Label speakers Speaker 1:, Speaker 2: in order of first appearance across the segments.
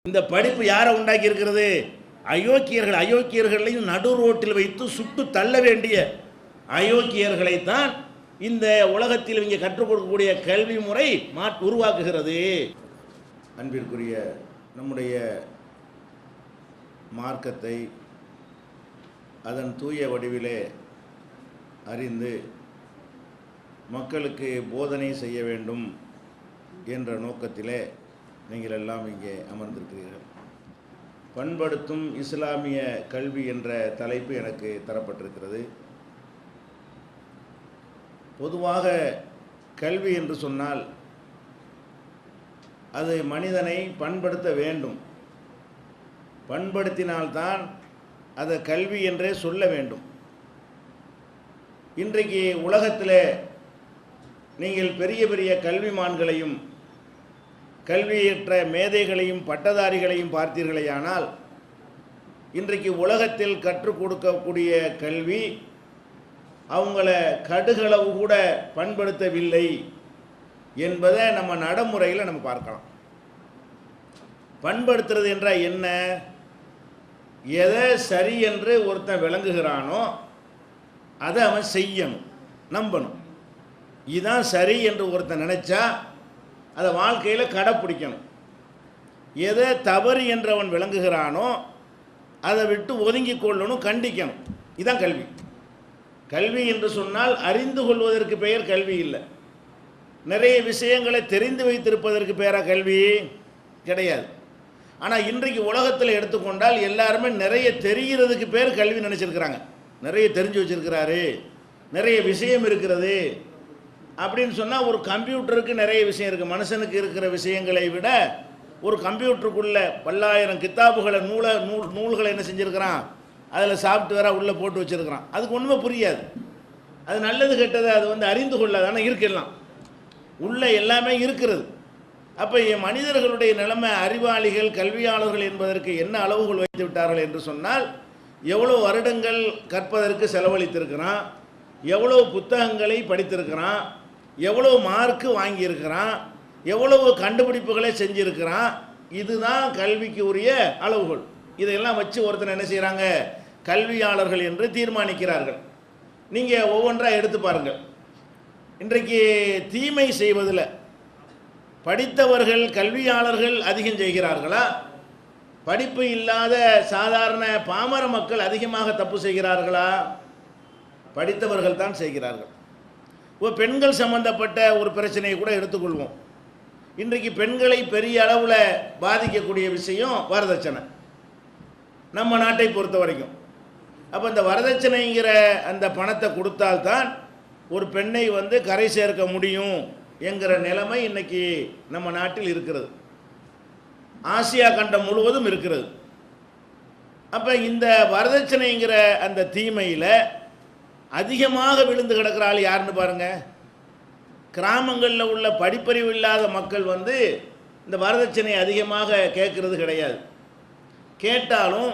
Speaker 1: இந்த படிப்பு யாரை உண்டாக்கி இருக்கிறது? அயோக்கியர்களையும் நடு ரோட்டில் வைத்து சுட்டு தள்ள வேண்டிய அயோக்கியர்களை தான் இந்த உலகத்தில் இங்கே கற்றுக் கொடுக்கக்கூடிய கல்வி முறை உருவாக்குகிறது. அன்பிற்குரிய நம்முடைய மார்க்கத்தை அதன் தூய வடிவிலே அறிந்து மக்களுக்கு போதனை செய்ய வேண்டும் என்ற நோக்கத்திலே நீங்கள் எல்லாம் இங்கே அமர்ந்திருக்கிறீர்கள். பண்படுத்தும் இஸ்லாமிய கல்வி என்ற தலைப்பு எனக்கு தரப்பட்டிருக்கிறது. பொதுவாக கல்வி என்று சொன்னால் அது மனிதனை பண்படுத்த வேண்டும். பண்படுத்தினால்தான் அதை கல்வி என்றே சொல்ல வேண்டும். இன்றைக்கு உலகத்தில் நீங்கள் பெரிய பெரிய கல்விமான்களையும் கல்வியற்ற மேதைகளையும் பட்டதாரிகளையும் பார்த்தீர்களேயானால் இன்றைக்கு உலகத்தில் கற்றுக் கொடுக்கக்கூடிய கல்வி அவங்கள கடுகளவு கூட பண்படுத்தவில்லை என்பதை நம்ம நடைமுறையில் நம்ம பார்க்கலாம். பண்படுத்துறது என்றால் என்ன? எதை சரி என்று ஒருத்தன் விளங்குகிறானோ அதை அவன் செய்யணும், நம்பணும். இதுதான் சரி என்று ஒருத்தன் நினைச்சா அதை வாழ்க்கையில் கடைப்பிடிக்கணும். எதை தவறு என்று அவன் விளங்குகிறானோ அதை விட்டு ஒதுங்கி கொள்ளணும், கண்டிக்கணும். இதுதான் கல்வி. கல்வி என்று சொன்னால் அறிந்து கொள்வதற்கு பெயர் கல்வி இல்லை. நிறைய விஷயங்களை தெரிந்து வைத்திருப்பதற்கு பெயராக கல்வி கிடையாது. ஆனால் இன்றைக்கு உலகத்தில் எடுத்துக்கொண்டால் எல்லாருமே நிறைய தெரிகிறதுக்கு பேர் கல்வி நினச்சிருக்கிறாங்க. நிறைய தெரிஞ்சு வச்சிருக்கிறாரு, நிறைய விஷயம் இருக்கிறது அப்படின்னு சொன்னால் ஒரு கம்ப்யூட்டருக்கு நிறைய விஷயம் இருக்குது. மனுஷனுக்கு இருக்கிற விஷயங்களை விட ஒரு கம்ப்யூட்டருக்குள்ள பல்லாயிரம் கித்தாபுகளை நூல்களை என்ன செஞ்சுருக்கிறான், அதில் சாஃப்ட்வேராக உள்ளே போட்டு வச்சுருக்கிறான். அதுக்கு ஒன்றுமே புரியாது. அது நல்லது கெட்டது அது அறிந்து கொள்ளாது. ஆனால் இருக்கலாம், உள்ள எல்லாமே இருக்கிறது. அப்போ மனிதர்களுடைய நிலைமை அறிவாளிகள் கல்வியாளர்கள் என்பதற்கு என்ன அளவுகள் வைத்து விட்டார்கள் என்று சொன்னால் எவ்வளோ வருடங்கள் கற்பதற்கு செலவழித்திருக்கிறான், எவ்வளோ புத்தகங்களை படித்திருக்கிறான், எவ்வளோ மார்க்கு வாங்கியிருக்கிறான், எவ்வளவு கண்டுபிடிப்புகளை செஞ்சிருக்கிறான். இதுதான் கல்விக்கு உரிய அளவுகள். இதையெல்லாம் வச்சு ஒருத்தர் என்ன செய்கிறாங்க, கல்வியாளர்கள் என்று தீர்மானிக்கிறார்கள். நீங்கள் ஒவ்வொன்றாக எடுத்து பாருங்கள். இன்றைக்கு தீமை செய்வதில் படித்தவர்கள் கல்வியாளர்கள் அதிகம் செய்கிறார்களா, படிப்பு இல்லாத சாதாரண பாமர மக்கள் அதிகமாக தப்பு செய்கிறார்களா? படித்தவர்கள் தான் செய்கிறார்கள். பெண்கள் சம்பந்தப்பட்ட ஒரு பிரச்சனையை கூட எடுத்துக்கொள்வோம். இன்றைக்கு பெண்களை பெரிய அளவில் பாதிக்கக்கூடிய விஷயம் வரதட்சணை, நம்ம நாட்டை பொறுத்த வரைக்கும். அப்போ இந்த வரதட்சணைங்கிற அந்த பணத்தை கொடுத்தால்தான் ஒரு பெண்ணை கரை சேர்க்க முடியும் என்கிற நிலைமை இன்னைக்கு நம்ம நாட்டில் இருக்கிறது. ஆசியா கண்டம் முழுவதும் இருக்கிறது. அப்போ இந்த வரதட்சணைங்கிற அந்த தீமையில் அதிகமாக விழுந்து கிடக்கிற ஆள் யாருன்னு பாருங்கள். கிராமங்களில் உள்ள படிப்பறிவு இல்லாத மக்கள் இந்த வரதட்சணை அதிகமாக கேட்கறது கிடையாது. கேட்டாலும்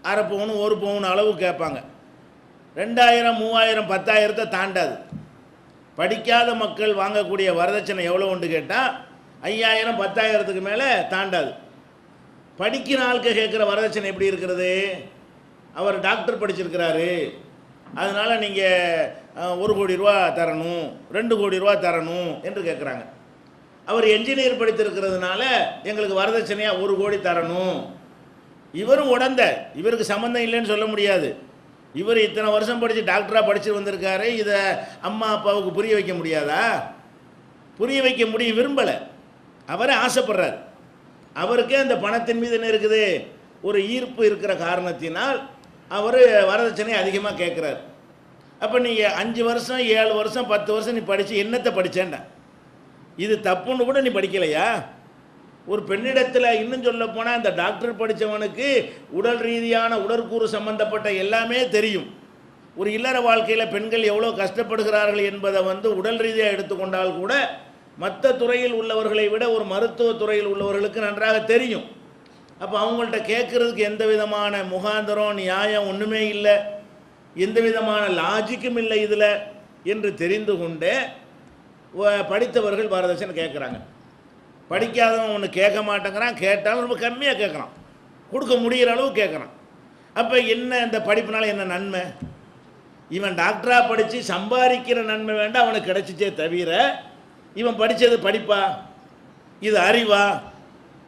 Speaker 1: அரை பவுன் ஒரு பவுன் அளவு கேட்பாங்க. 2000 3000 10,000 தாண்டாது. படிக்காத மக்கள் வாங்கக்கூடிய வரதட்சணை எவ்வளோ உண்டு கேட்டால் 5000 10,000 மேலே தாண்டாது. படிக்கிற ஆளுக்கு கேட்குற வரதட்சணை எப்படி இருக்கிறது? அவர் டாக்டர் படிச்சிருக்கிறாரு, அதனால் நீங்கள் 1 கோடி ரூபா தரணும், 2 கோடி ரூபா தரணும் என்று கேட்குறாங்க. அவர் என்ஜினியர் படித்திருக்கிறதுனால எங்களுக்கு வரதட்சணையாக 1 கோடி தரணும். இவரும் உடந்த, இவருக்கு சம்மந்தம் இல்லைன்னு சொல்ல முடியாது. இவர் இத்தனை வருஷம் படித்து டாக்டராக படித்து வந்திருக்காரு. இதை அம்மா அப்பாவுக்கு புரிய வைக்க முடியாதா? புரிய வைக்க முடியும், விரும்பலை. அவரே ஆசைப்படுறார். அவருக்கே அந்த பணத்தின் மீது என்ன இருக்குது, ஒரு ஈர்ப்பு இருக்கிற காரணத்தினால் அவர் வரதட்சணை அதிகமாக கேட்குறாரு. அப்போ நீங்கள் 5 வருஷம் 7 வருஷம் 10 வருஷம் நீ படித்து என்னத்தை படித்தேன்டா, இது தப்புன்னு கூட நீ படிக்கலையா? ஒரு பெண்ணிடத்தில் இன்னும் சொல்ல போனால் இந்த டாக்டர் படித்தவனுக்கு உடல் ரீதியான உடற்கூறு சம்பந்தப்பட்ட எல்லாமே தெரியும். ஒரு இல்லற வாழ்க்கையில் பெண்கள் எவ்வளோ கஷ்டப்படுகிறார்கள் என்பதை உடல் ரீதியாக எடுத்துக்கொண்டால் கூட மற்ற துறையில் உள்ளவர்களை விட ஒரு மருத்துவ துறையில் உள்ளவர்களுக்கு நன்றாக தெரியும். அப்போ அவங்கள்ட்ட கேட்குறதுக்கு எந்த விதமான முகாந்தரம் நியாயம் ஒன்றுமே இல்லை, எந்த விதமான லாஜிக்கும் இல்லை இதில் என்று தெரிந்து கொண்டே படித்தவர்கள் வரதட்சணை கேட்குறாங்க. படிக்காதவன் ஒன்று கேட்க மாட்டேங்கிறான், கேட்டாலும் ரொம்ப கம்மியாக கேட்குறான், கொடுக்க முடிகிற அளவு கேட்குறான். அப்போ என்ன இந்த படிப்புனால என்ன நன்மை? இவன் டாக்டராக படித்து சம்பாதிக்கிற நன்மை வேண்டாம் அவனுக்கு கிடைச்சிச்சே தவிர, இவன் படித்தது படிப்பா, இது அறிவா,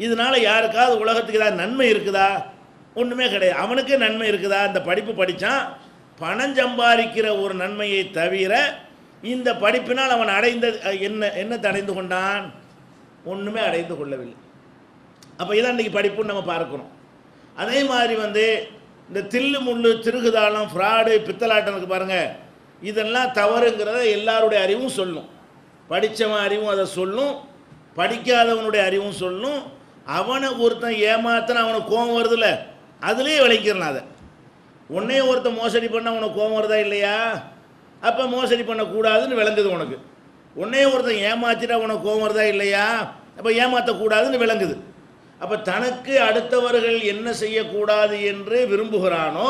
Speaker 1: இதனால் யாருக்காவது உலகத்துக்கு ஏதாவது நன்மை இருக்குதா? ஒன்றுமே கிடையாது. அவனுக்கு நன்மை இருக்குதா? இந்த படிப்பு படித்தான் பணம் சம்பாதிக்கிற ஒரு நன்மையை தவிர இந்த படிப்பினால் அவன் அடைந்த என்னத்தை அடைந்து கொண்டான்? ஒன்றுமே அடைந்து கொள்ளவில்லை. அப்போ இதான் இன்றைக்கி படிப்புன்னு நம்ம பார்க்கணும். அதே மாதிரி இந்த தில்லு முள்ளு திருகுதாளம் ஃப்ராடு பித்தலாட்டம் இருக்குது பாருங்கள், இதெல்லாம் தவறுங்கிறத எல்லாருடைய அறிவும் சொல்லும். படித்தவன் அறிவும் அதை சொல்லும், படிக்காதவனுடைய அறிவும் சொல்லும். அவனை ஒருத்தன் ஏமாத்தின அவனுக்கு கோபம் வருதில்ல, அதுலேயே விளைக்கிறலாம். அதை உன்னையே ஒருத்தன் மோசடி பண்ண உனக்கு கோபம் வருதா இல்லையா? அப்போ மோசடி பண்ணக்கூடாதுன்னு விளங்குது உனக்கு. உன்னையே ஒருத்தன் ஏமாற்றிட்டா உனக்கு கோபம் வருதா இல்லையா? அப்போ ஏமாற்றக்கூடாதுன்னு விளங்குது. அப்போ தனக்கு அடுத்தவர்கள் என்ன செய்யக்கூடாது என்று விரும்புகிறானோ,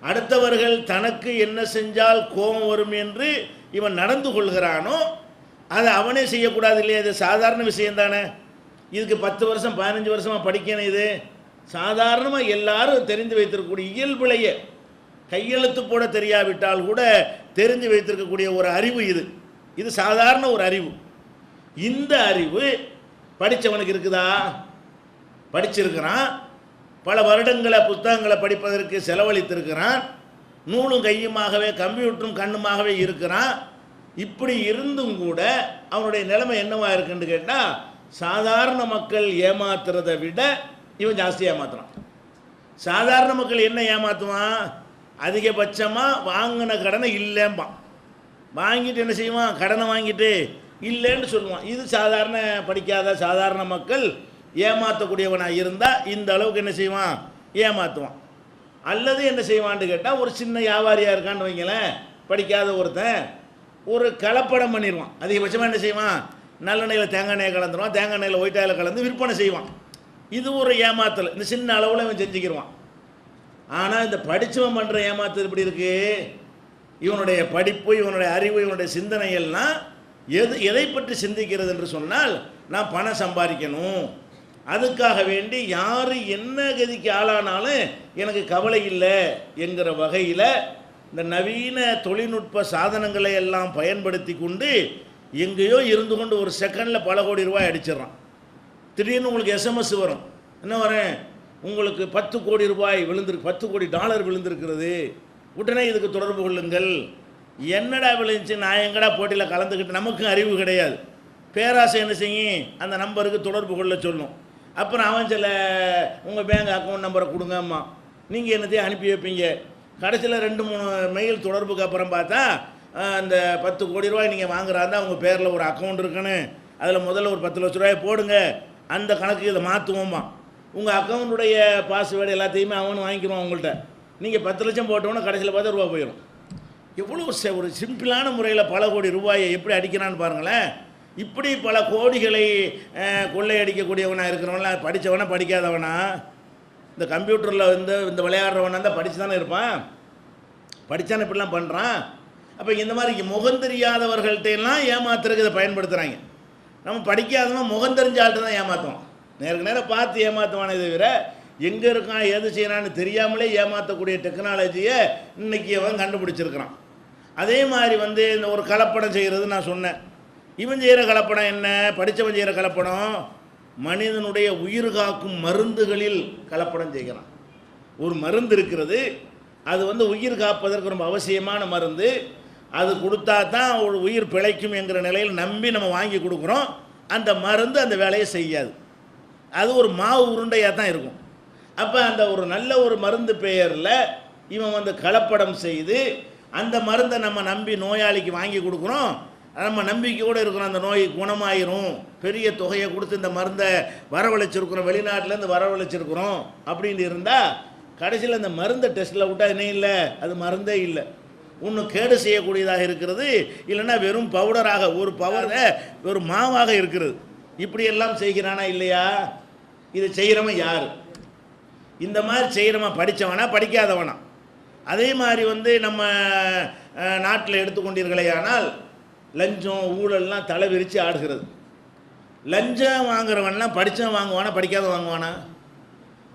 Speaker 1: அடுத்தவர்கள் தனக்கு என்ன செஞ்சால் கோபம் வரும் என்று இவன் நடந்து கொள்கிறானோ, அதை அவனே செய்யக்கூடாது இல்லையா? இது சாதாரண விஷயம் தானே. இதுக்கு 10 வருஷம் 15 வருஷமாக படிக்கணும். இது சாதாரணமாக எல்லாரும் தெரிந்து வைத்திருக்கக்கூடிய இயல்பிலேயே, கையெழுத்து போட தெரியாவிட்டால் கூட தெரிந்து வைத்திருக்கக்கூடிய ஒரு அறிவு இது. இது சாதாரண ஒரு அறிவு. இந்த அறிவு படித்தவனுக்கு இருக்குதா? படிச்சிருக்கிறான், பல வருடங்களை புத்தகங்களை படிப்பதற்கு செலவழித்திருக்கிறான், நூலும் கையுமாகவே கம்ப்யூட்டரும் கண்ணுமாகவே இருக்கிறான். இப்படி இருந்தும் கூட அவனுடைய நிலைமை என்னவா இருக்குன்னு கேட்டால், சாதாரண மக்கள் ஏமாத்துறதை விட இவன் ஜாஸ்தி ஏமாத்துறான். சாதாரண மக்கள் என்ன ஏமாற்றுவான்? அதிகபட்சமாக வாங்கின கடனை இல்லைம்பான், வாங்கிட்டு என்ன செய்வான்? கடனை வாங்கிட்டு இல்லைன்னு சொல்லுவான். இது சாதாரண படிக்காத சாதாரண மக்கள் ஏமாற்றக்கூடியவனாக இருந்தால் இந்த அளவுக்கு என்ன செய்வான்? ஏமாற்றுவான். அல்லது என்ன செய்வான்னு கேட்டால், ஒரு சின்ன வியாபாரியாக இருக்கான்னு வைங்களேன், படிக்காத ஒருத்தன் ஒரு கலப்படம் பண்ணிடுவான். அதிகபட்சமாக என்ன செய்வான்? நல்லெண்ணெயில் தேங்காய் எண்ணெயை கலந்துருவான், தேங்காய் எண்ணெயில் ஒயிட்டாயில் கலந்து விற்பனை செய்வான். இது ஒரு ஏமாத்தல். இந்த சின்ன அளவில் இவன் செஞ்சுக்கிடுவான். ஆனால் இந்த படித்தவன் பண்ணுற ஏமாத்தல் எப்படி இருக்குது? இவனுடைய படிப்பு, இவனுடைய அறிவு, இவனுடைய சிந்தனை எல்லாம் எதை பற்றி சிந்திக்கிறது என்று சொன்னால், நான் பணம் சம்பாதிக்கணும், அதுக்காக வேண்டி யார் என்ன கதிக்கு ஆளானாலும் எனக்கு கவலை இல்லை என்கிற வகையில் இந்த நவீன தொழில்நுட்ப சாதனங்களை எல்லாம் பயன்படுத்தி கொண்டு எங்கேயோ இருந்து கொண்டு ஒரு செகண்டில் பல கோடி ரூபாய் அடிச்சிடறான். திடீர்னு உங்களுக்கு எஸ்எம்எஸ் வரும், என்ன வரேன், உங்களுக்கு 10 கோடி ரூபாய் விழுந்திருக்கு, 10 கோடி டாலர் விழுந்திருக்கிறது, உடனே இதுக்கு தொடர்பு கொள்ளுங்கள். என்னடா விழுந்துச்சு, நான் எங்கடா போட்டியில் கலந்துக்கிட்டு? நமக்கும் அறிவு கிடையாது. பேராசை என்ன செய்யும்? அந்த நம்பருக்கு தொடர்பு கொள்ள சொல்லும். அப்புறம் அவன் சில உங்கள் பேங்க் அக்கௌண்ட் நம்பரை கொடுங்கம்மா, நீங்கள் என்னத்தையும் அனுப்பி வைப்பீங்க. கடைசியில் 2-3 மெயில் தொடர்புக்கு அப்புறம் பார்த்தா, அந்த 10 கோடி ரூபாய் நீங்கள் வாங்குறாருந்தா உங்கள் பேரில் ஒரு அக்கௌண்ட் இருக்குன்னு, அதில் முதல்ல ஒரு 10 லட்ச ரூபாய் போடுங்க, அந்த கணக்கு இதை மாற்றுவோம்மா. உங்கள் அக்கௌண்ட்டுடைய பாஸ்வேர்டு எல்லாத்தையுமே அவனு வாங்கிக்கிறோம் உங்கள்கிட்ட. நீங்கள் 10 லட்சம் போட்டோன்னா கடைசியில் பார்த்தா ரூபா போயிடும். எவ்வளோ ஒரு சிம்பிளான முறையில் பல கோடி ரூபாயை எப்படி அடிக்கிறான்னு பாருங்களேன். இப்படி பல கோடிகளை கொள்ளையடிக்கக்கூடியவனாக இருக்கிறவனா, படித்தவனா படிக்காதவனா? இந்த கம்ப்யூட்டரில் இந்த விளையாடுறவனா தான் படித்து தானே இருப்பான், படித்தானே இப்படிலாம் பண்ணுறான். அப்போ இந்த மாதிரி முகம் தெரியாதவர்கள்ட்டெல்லாம் ஏமாத்துறதுக்கு இதை பயன்படுத்துகிறாங்க. நம்ம படிக்காதவன் முகம் தெரிஞ்ச ஆள்கிட்ட தான் ஏமாற்றுவோம், நேருக்கு நேரம் பார்த்து ஏமாற்றுவானே தவிர எங்கே இருக்கான் எது செய்யறான்னு தெரியாமலே ஏமாற்றக்கூடிய டெக்னாலஜியை இன்றைக்கி அவன் கண்டுபிடிச்சிருக்கிறான். அதே மாதிரி இந்த ஒரு கலப்படம் செய்கிறது நான் சொன்னேன். இவன் செய்கிற கலப்படம் என்ன? படித்தவன் செய்கிற கலப்படம் மனிதனுடைய உயிர் காக்கும் மருந்துகளில் கலப்படம் செய்கிறான். ஒரு மருந்து இருக்கிறது, அது உயிர் காப்பதற்கு ரொம்ப அவசியமான மருந்து. அது கொடுத்தா தான் ஒரு உயிர் பிழைக்கும் என்கிற நிலையில் நம்பி நம்ம வாங்கி கொடுக்குறோம். அந்த மருந்து அந்த வேலையை செய்யாது, அது ஒரு மாவு உருண்டையாக தான் இருக்கும். அப்போ அந்த ஒரு நல்ல ஒரு மருந்து பெயரில் இவன் கலப்படம் செய்து அந்த மருந்தை நம்ம நம்பி நோயாளிக்கு வாங்கி கொடுக்குறோம். நம்ம நம்பிக்கையோடு இருக்கிறோம், அந்த நோய் குணமாயிரும், பெரிய தொகையை கொடுத்து இந்த மருந்தை வரவழைச்சிருக்கிறோம், வெளிநாட்டிலேருந்து வரவழைச்சிருக்கிறோம் அப்படின்னு இருந்தால் கடைசியில் அந்த மருந்தை டெஸ்ட்டில் விட்டால் என்ன இல்லை, அது மருந்தே இல்லை, ஒன்று கேடு செய்யக்கூடியதாக இருக்கிறது, இல்லைன்னா வெறும் பவுடராக ஒரு ஒரு மாவாக இருக்கிறது. இப்படியெல்லாம் செய்கிறானா இல்லையா? இது செய்கிறவன் யார்? இந்த மாதிரி செய்கிறவன் படித்தவனா படிக்காதவனா? அதே மாதிரி நம்ம நாட்டில் எடுத்துக்கொண்டீர்களே ஆனால் லஞ்சம் ஊழல்லாம் தலை விரித்து ஆடுகிறது. லஞ்சம் வாங்குறவன்லாம் படித்தவன் வாங்குவானா படிக்காதவன் வாங்குவானா?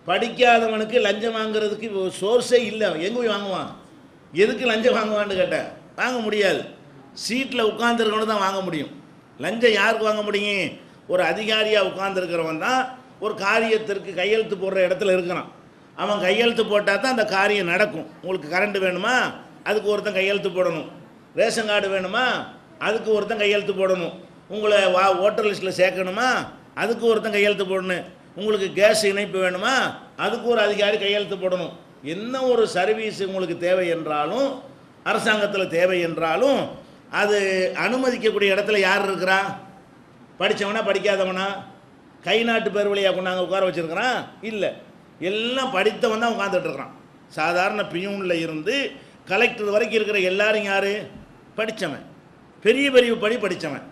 Speaker 1: படிக்காதவனுக்கு லஞ்சம் வாங்குறதுக்கு சோர்ஸே இல்லை. எங்கே போய் வாங்குவான்? எதுக்கு லஞ்சம் வாங்குவான்னு கேட்டேன். வாங்க முடியாது. சீட்டில் உட்காந்துருக்கணும் தான் வாங்க முடியும். லஞ்சம் யாருக்கு வாங்க முடியும்? ஒரு அதிகாரியாக உட்காந்துருக்கிறவன் தான் ஒரு காரியத்திற்கு கையெழுத்து போடுற இடத்துல இருக்கிறான். அவன் கையெழுத்து போட்டால் தான் அந்த காரியம் நடக்கும். உங்களுக்கு கரண்ட் வேணுமா, அதுக்கு ஒருத்தன் கையெழுத்து போடணும். ரேஷன் கார்டு வேணுமா, அதுக்கு ஒருத்தன் கையெழுத்து போடணும். உங்களை ஓட்டர் லிஸ்ட்டில் சேர்க்கணுமா, அதுக்கு ஒருத்தன் கையெழுத்து போடணும். உங்களுக்கு கேஸ் இணைப்பு வேணுமா, அதுக்கு ஒரு அதிகாரி கையெழுத்து போடணும். என்ன ஒரு சர்வீஸ் உங்களுக்கு தேவை என்றாலும், அரசாங்கத்தில் தேவை என்றாலும், அது அனுமதிக்கக்கூடிய இடத்துல யார் இருக்கிறா? படித்தவனா படிக்காதவனா? கை நாட்டு பேர் வழியாக கொண்டாங்க உட்கார வச்சுருக்கிறான்? இல்லை, எல்லாம் படித்தவன் தான் உட்காந்துட்டு இருக்கிறான். சாதாரண பியூனில் இருந்து கலெக்டர் வரைக்கும் இருக்கிற எல்லாரும் யார்? படித்தவன். பெரிய பெரிய படித்தவன்.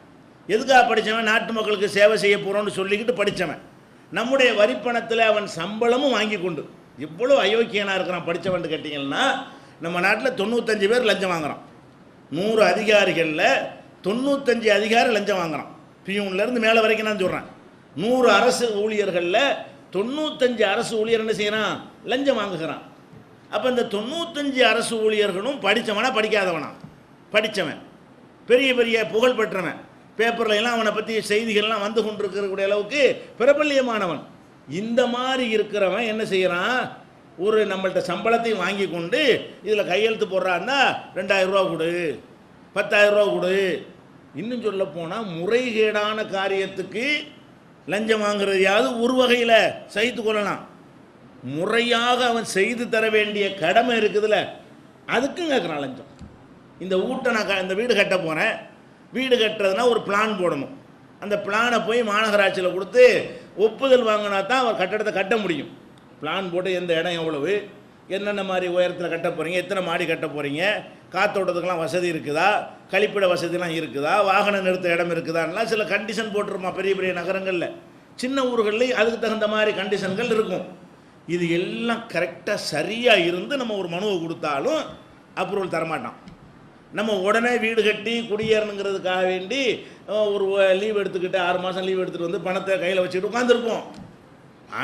Speaker 1: எதுக்காக படித்தவன்? நாட்டு மக்களுக்கு சேவை செய்ய போகிறோன்னு சொல்லிக்கிட்டு படித்தவன். நம்முடைய வரிப்பணத்தில் அவன் சம்பளமும் வாங்கி கொண்டு எவ்வளோ அயோக்கியனாக இருக்கிறான் படித்தவன் கேட்டிங்கன்னா, நம்ம நாட்டில் 95 பேர் லஞ்சம் வாங்குறான். 100 அதிகாரிகளில் 95 அதிகாரி லஞ்சம் வாங்குறான். பியூன்லேருந்து மேலே வரைக்கும் நான் சொல்கிறேன். 100 அரசு ஊழியர்களில் 95 அரசு ஊழியர் என்ன செய்கிறான்? லஞ்சம் வாங்குகிறான். அப்போ இந்த 95 அரசு ஊழியர்களும் படித்தவனா படிக்காதவனா? படித்தவன். பெரிய பெரிய புகழ் பெற்றவன். பேப்பரில் எல்லாம் அவனை பற்றி செய்திகள்லாம் வந்து கொண்டிருக்கக்கூடிய அளவுக்கு பிரபல்யமானவன். இந்த மாதிரி இருக்கிறவன் என்ன செய்கிறான்? ஒரு நம்மள்கிட்ட சம்பளத்தை வாங்கி கொண்டு இதில் கையெழுத்து போடுறான்னா 2000 ரூபா கொடு, 10,000 ரூபா கொடு. இன்னும் சொல்ல போனால் முறைகேடான காரியத்துக்கு லஞ்சம் வாங்குறதையாவது ஒரு வகையில் சகித்து கொள்ளலாம். முறையாக அவன் செய்து தர வேண்டிய கடமை இருக்குதுல்ல, அதுக்கும் கேட்குறான் லஞ்சம். இந்த வீட்டை நான் இந்த வீடு கட்ட போகிறேன். வீடு கட்டுறதுனா ஒரு பிளான் போடணும். அந்த பிளானை போய் மாநகராட்சியில் கொடுத்து ஒப்புதல் வாங்கினா தான் அவர் கட்டடத்தை கட்ட முடியும். பிளான் போட்டு எந்த இடம் எவ்வளவு, என்னென்ன மாதிரி உயரத்தில் கட்ட போகிறீங்க, எத்தனை மாடி கட்ட போகிறீங்க, காத்தோட்டத்துக்கெல்லாம் வசதி இருக்குதா, கழிப்பிட வசதிலாம் இருக்குதா, வாகனம் நிறுத்த இடம் இருக்குதான்லாம் சில கண்டிஷன் போட்டிருமா. பெரிய பெரிய நகரங்களில், சின்ன ஊர்களில் அதுக்கு தகுந்த மாதிரி கண்டிஷன்கள் இருக்கும். இது எல்லாம் கரெக்டாக சரியாக இருந்து நம்ம ஒரு மனுவை கொடுத்தாலும் அப்ரூவல் தரமாட்டான். நம்ம உடனே வீடு கட்டி குடியேறணுங்கிறதுக்காக வேண்டி ஒரு லீவ் எடுத்துக்கிட்டு 6 மாதம் லீவ் எடுத்துகிட்டு வந்து பணத்தை கையில் வச்சுக்கிட்டு உட்காந்துருப்போம்.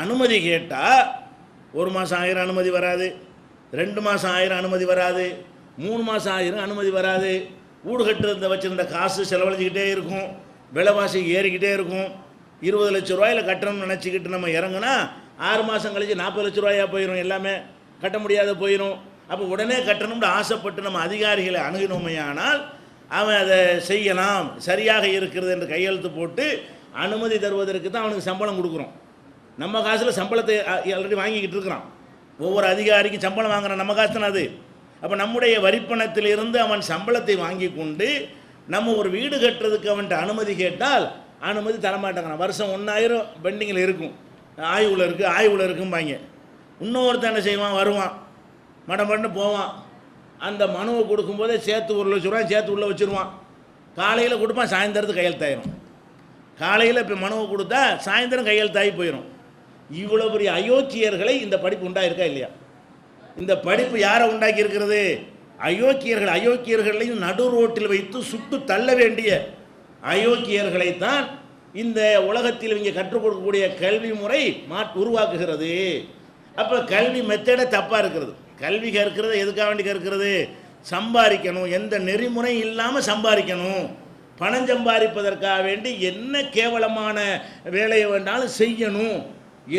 Speaker 1: அனுமதி கேட்டால் 1 மாதம் ஆயிரம் அனுமதி வராது, 2 மாதம் ஆயிரம் அனுமதி வராது, 3 மாதம் ஆயிரம் அனுமதி வராது. வீடு கட்டுறத வச்சுருந்த காசு செலவழிச்சிக்கிட்டே இருக்கும், விலைவாசி ஏறிக்கிட்டே இருக்கும். 20 லட்ச ரூபாயில் கட்டணும்னு நினச்சிக்கிட்டு நம்ம இறங்குனா 6 மாதம் கழிச்சு 40 லட்ச ரூபாயாக போயிடும். எல்லாமே கட்ட முடியாத போயிடும். அப்போ உடனே கட்டணும்னு ஆசைப்பட்டு நம்ம அதிகாரிகளை அணுகினோமையானால் அவன் அதை செய்யலாம், சரியாக இருக்கிறது என்று கையெழுத்து போட்டு அனுமதி தருவதற்கு தான் அவனுக்கு சம்பளம் கொடுக்குறோம். நம்ம காசில் சம்பளத்தை ஆல்ரெடி வாங்கிக்கிட்டு இருக்கிறான். ஒவ்வொரு அதிகாரிக்கும் சம்பளம் வாங்குறான், நம்ம காசு தானே அது. அப்போ நம்முடைய வரிப்பணத்திலிருந்து அவன் சம்பளத்தை வாங்கி கொண்டு நம்ம ஒரு வீடு கட்டுறதுக்கு அவன்கிட்ட அனுமதி கேட்டால் அனுமதி தரமாட்டாங்கிறான். வருஷம் 1000 பெண்டிங்கில் இருக்கும், ஆய்வில் இருக்கும்பாங்க. இன்னொருத்தன் என்ன செய்வான்? வருவான், மடமடன்னு போவான். அந்த மனுவை கொடுக்கும்போதே சேர்த்து 1 லட்ச ரூபாய் சேர்த்து உள்ளே வச்சுருவான். காலையில் கொடுப்பான், சாயந்தரத்துக்கு கையெழுத்தாயிரும். காலையில் இப்போ மனுவை கொடுத்தா சாயந்தரம் கையெழுத்தாகி போயிடும். இவ்வளோ பெரிய அயோக்கியர்களை இந்த படிப்பு உண்டாயிருக்கா இல்லையா? இந்த படிப்பு யாரை உண்டாக்கி இருக்கிறது? அயோக்கியர்களையும் நடு ரோட்டில் வைத்து சுட்டு தள்ள வேண்டிய அயோக்கியர்களைத்தான் இந்த உலகத்தில் இங்கே கற்றுக் கொடுக்கக்கூடிய கல்வி முறை உருவாக்குகிறது. அப்போ கல்வி மெத்தடை தப்பாக இருக்கிறது. கல்வி கற்கிறது எதுக்காக வேண்டி கற்கிறது? சம்பாதிக்கணும், எந்த நெறிமுறை இல்லாமல் சம்பாதிக்கணும், பணம் சம்பாதிப்பதற்காக வேண்டி என்ன கேவலமான வேலையை வேண்டாலும் செய்யணும்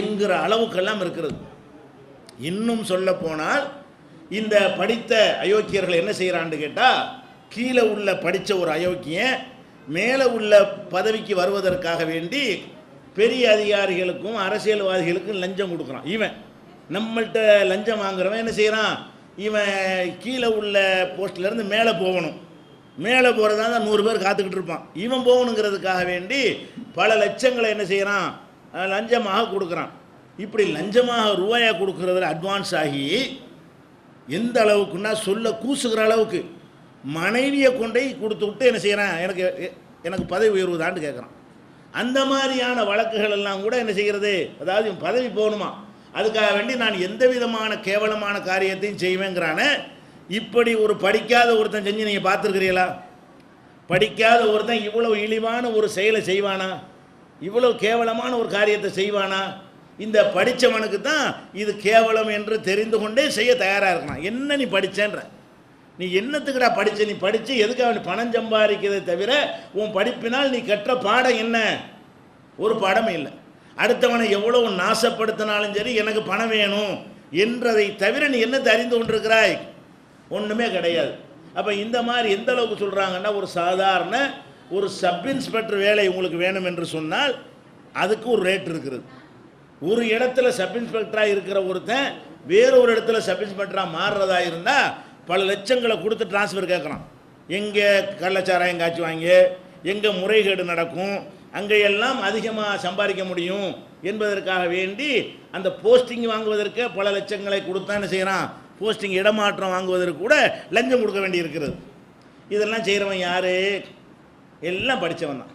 Speaker 1: என்கிற அளவுக்கெல்லாம் இருக்கிறது. இன்னும் சொல்ல போனால் இந்த படித்த அயோக்கியர்கள் என்ன செய்கிறான்னு கேட்டால், கீழே உள்ள படித்த ஒரு அயோக்கியன் மேலே உள்ள பதவிக்கு வருவதற்காக வேண்டி பெரிய அதிகாரிகளுக்கும் அரசியல்வாதிகளுக்கும் லஞ்சம் கொடுக்குறான். இவன் நம்மள்கிட்ட லஞ்சம் வாங்குறவன் என்ன செய்கிறான்? இவன் கீழே உள்ள போஸ்ட்லேருந்து மேலே போகணும், மேலே போகிறதா தான் 100 பேர் காத்துக்கிட்டு இருப்பான். இவன் போகணுங்கிறதுக்காக வேண்டி பல லட்சங்களை என்ன செய்கிறான்? லஞ்சமாக கொடுக்குறான். இப்படி லஞ்சமாக ரூபாயாக கொடுக்குறதுல அட்வான்ஸ் ஆகி எந்த அளவுக்குன்னா சொல்ல கூசுகிற அளவுக்கு மனைவியை கொண்டே கொடுத்து விட்டு என்ன செய்கிறான்? எனக்கு பதவி உயர்வுதான்னு கேட்குறான். அந்த மாதிரியான வழக்குகள் எல்லாம் கூட என்ன செய்கிறது? அதாவது பதவி போகணுமா, அதுக்காக வேண்டி நான் எந்த விதமான கேவலமான காரியத்தையும் செய்வேங்கிறான. இப்படி ஒரு படிக்காத ஒருத்தன் செஞ்சு நீங்கள் பார்த்துருக்கிறீங்களா? படிக்காத ஒருத்தன் இவ்வளவு இழிவான ஒரு செயலை செய்வானா? இவ்வளவு கேவலமான ஒரு காரியத்தை செய்வானா? இந்த படித்தவனுக்கு தான் இது கேவலம் என்று தெரிந்து கொண்டே செய்ய தயாராக இருக்கலாம். என்ன நீ படித்தேன்ற, நீ என்னத்துக்குடா படித்த? நீ படித்து எதுக்காக நீ பணம் சம்பாதிக்கிறதை தவிர உன் படிப்பினால் நீ கற்ற பாடம் என்ன? ஒரு பாடமே இல்லை. அடுத்தவனை எவ்வளவு நாசப்படுத்தினாலும் சரி எனக்கு பணம் வேணும் என்றதை தவிர நீ என்னத்தை அறிந்து கொண்டிருக்கிறாய்? ஒன்றுமே கிடையாது. அப்போ இந்த மாதிரி எந்த அளவுக்கு சொல்கிறாங்கன்னா, ஒரு சாதாரண ஒரு சப் இன்ஸ்பெக்டர் வேலை உங்களுக்கு வேணும் என்று சொன்னால் அதுக்கு ஒரு ரேட் இருக்குது. ஒரு இடத்துல சப் இன்ஸ்பெக்டராக இருக்கிற ஒருத்தன் வேறு ஒரு இடத்துல சப் இன்ஸ்பெக்டராக மாறுறதா இருந்தால் பல லட்சங்களை கொடுத்து டிரான்ஸ்ஃபர் கேட்குறான். எங்கே கள்ளச்சாராயம் காய்ச்சுவாங்க, எங்கே முறைகேடு நடக்கும், அங்கேயெல்லாம் அதிகமாக சம்பாதிக்க முடியும் என்பதற்காக வேண்டி அந்த போஸ்டிங் வாங்குவதற்கு பல லட்சங்களை கொடுத்தா என்ன செய்கிறான்? போஸ்டிங் இடமாற்றம் வாங்குவதற்கு கூட லஞ்சம் கொடுக்க வேண்டி இருக்கிறது. இதெல்லாம் செய்கிறவன் யார்? எல்லாம் படித்தவன் தான்.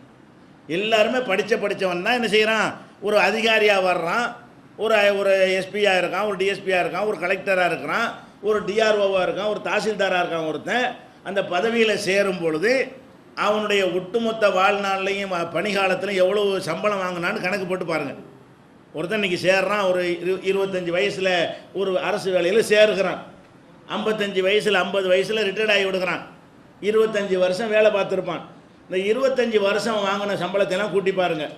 Speaker 1: எல்லாருமே படித்தவன் தான் என்ன செய்கிறான்? ஒரு அதிகாரியாக வர்றான், ஒரு எஸ்பியாக இருக்கான், ஒரு டிஎஸ்பியாக இருக்கான், ஒரு கலெக்டராக இருக்கிறான், ஒரு டிஆர்ஓவாக இருக்கான், ஒரு தாசில்தாராக இருக்கான். ஒருத்தன் அந்த பதவியில் சேரும் பொழுது அவனுடைய ஒட்டுமொத்த வாழ்நாள்லையும் பணிகாலத்தில் எவ்வளோ சம்பளம் வாங்கினான்னு கணக்கு போட்டு பாருங்கள். ஒருத்தன் இன்றைக்கி சேர்றான், ஒரு 25 வயசில் ஒரு அரசு வேலையில் சேருகிறான், 55 வயசில் 50 வயசில் ரிட்டையர்ட் ஆகி விடுகிறான், 25 வருஷம் வேலை பார்த்துருப்பான். இந்த 25 வருஷம் வாங்கின சம்பளத்தையெல்லாம் கூட்டி பாருங்கள்,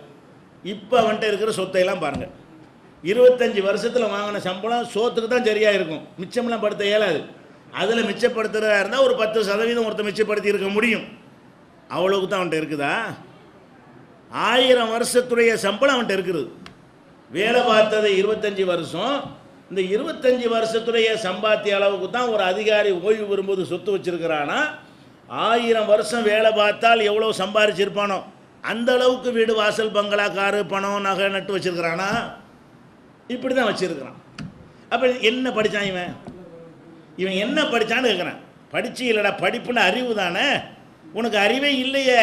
Speaker 1: இப்போ அவன்கிட்ட இருக்கிற சொத்தையெல்லாம் பாருங்கள். 25 வருஷத்தில் வாங்கின சம்பளம் சோத்துக்கு தான் சரியாக இருக்கும், மிச்சம்லாம் படுத்த இயலாது. அதில் மிச்சப்படுத்துகிறதா இருந்தால் ஒரு 10% ஒருத்தர் மிச்சப்படுத்தி இருக்க முடியும். அவ்வளவுக்கு தான் அவன்கிட்ட இருக்குதா? 1000 வருஷத்துடைய சம்பளம் அவன்கிட்ட இருக்குது. வேலை பார்த்தது 25 வருஷம். இந்த 25 வருஷத்துடைய சம்பாத்திய அளவுக்கு தான் ஒரு அதிகாரி ஓய்வு பெறும்போது சொத்து வச்சிருக்கிறானா? 1000 வருஷம் வேலை பார்த்தால் எவ்வளோ சம்பாதிச்சிருப்பானோ அந்த அளவுக்கு வீடு வாசல் பங்களா காரு பணம் நகை நட்டு வச்சிருக்கிறானா? இப்படி தான் வச்சிருக்கிறான். அப்போ என்ன படித்தான் இவன் என்ன படித்தான்னு கேட்குறான். படிச்சு இல்லைடா, படிப்புன்னு அறிவு தானே, உனக்கு அறிவே இல்லையே.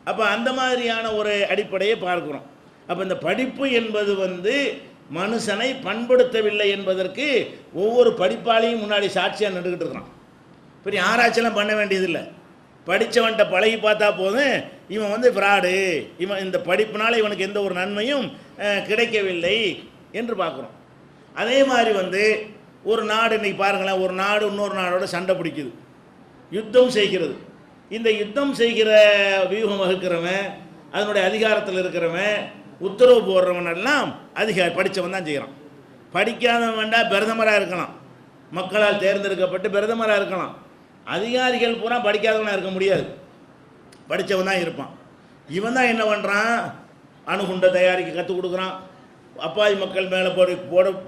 Speaker 1: அப்போ அந்த மாதிரியான ஒரு அடிப்படையை பார்க்குறோம். அப்போ இந்த படிப்பு என்பது மனுஷனை பண்படுத்தவில்லை என்பதற்கு ஒவ்வொரு படிப்பாளையும் முன்னாடி சாட்சியாக நின்றுக்கிட்டு இருக்கிறான். பெரிய ஆராய்ச்சியெல்லாம் பண்ண வேண்டியதில்லை. படித்தவன்கிட்ட பழகி பார்த்தா போதும், இவன் ஃப்ராடு, இவன் இந்த படிப்புனால இவனுக்கு எந்த ஒரு நன்மையும் கிடைக்கவில்லை என்று பார்க்குறோம். அதே மாதிரி ஒரு நாடு இன்றைக்கி பாருங்களேன், ஒரு நாடு இன்னொரு நாடோட சண்டை பிடிக்குது, யுத்தம் செய்கிறது. இந்த யுத்தம் செய்கிற வியூகம் வகுக்கிறவன், அதனுடைய அதிகாரத்தில் இருக்கிறவன், உத்தரவு போடுறவன் எல்லாம் அதிகாரி படித்தவன் தான் செய்கிறான். படிக்காதவன் வேண்டாம் பிரதமராக இருக்கலாம், மக்களால் தேர்ந்தெடுக்கப்பட்டு பிரதமராக இருக்கலாம். அதிகாரிகள் பூரா படிக்காதவனாக இருக்க முடியாது, படித்தவன் தான் இருப்பான். இவன் தான் என்ன பண்ணுறான்? அணுகுண்டை தயாரிக்க கற்றுக் கொடுக்குறான். அப்பாவி மக்கள் மேலே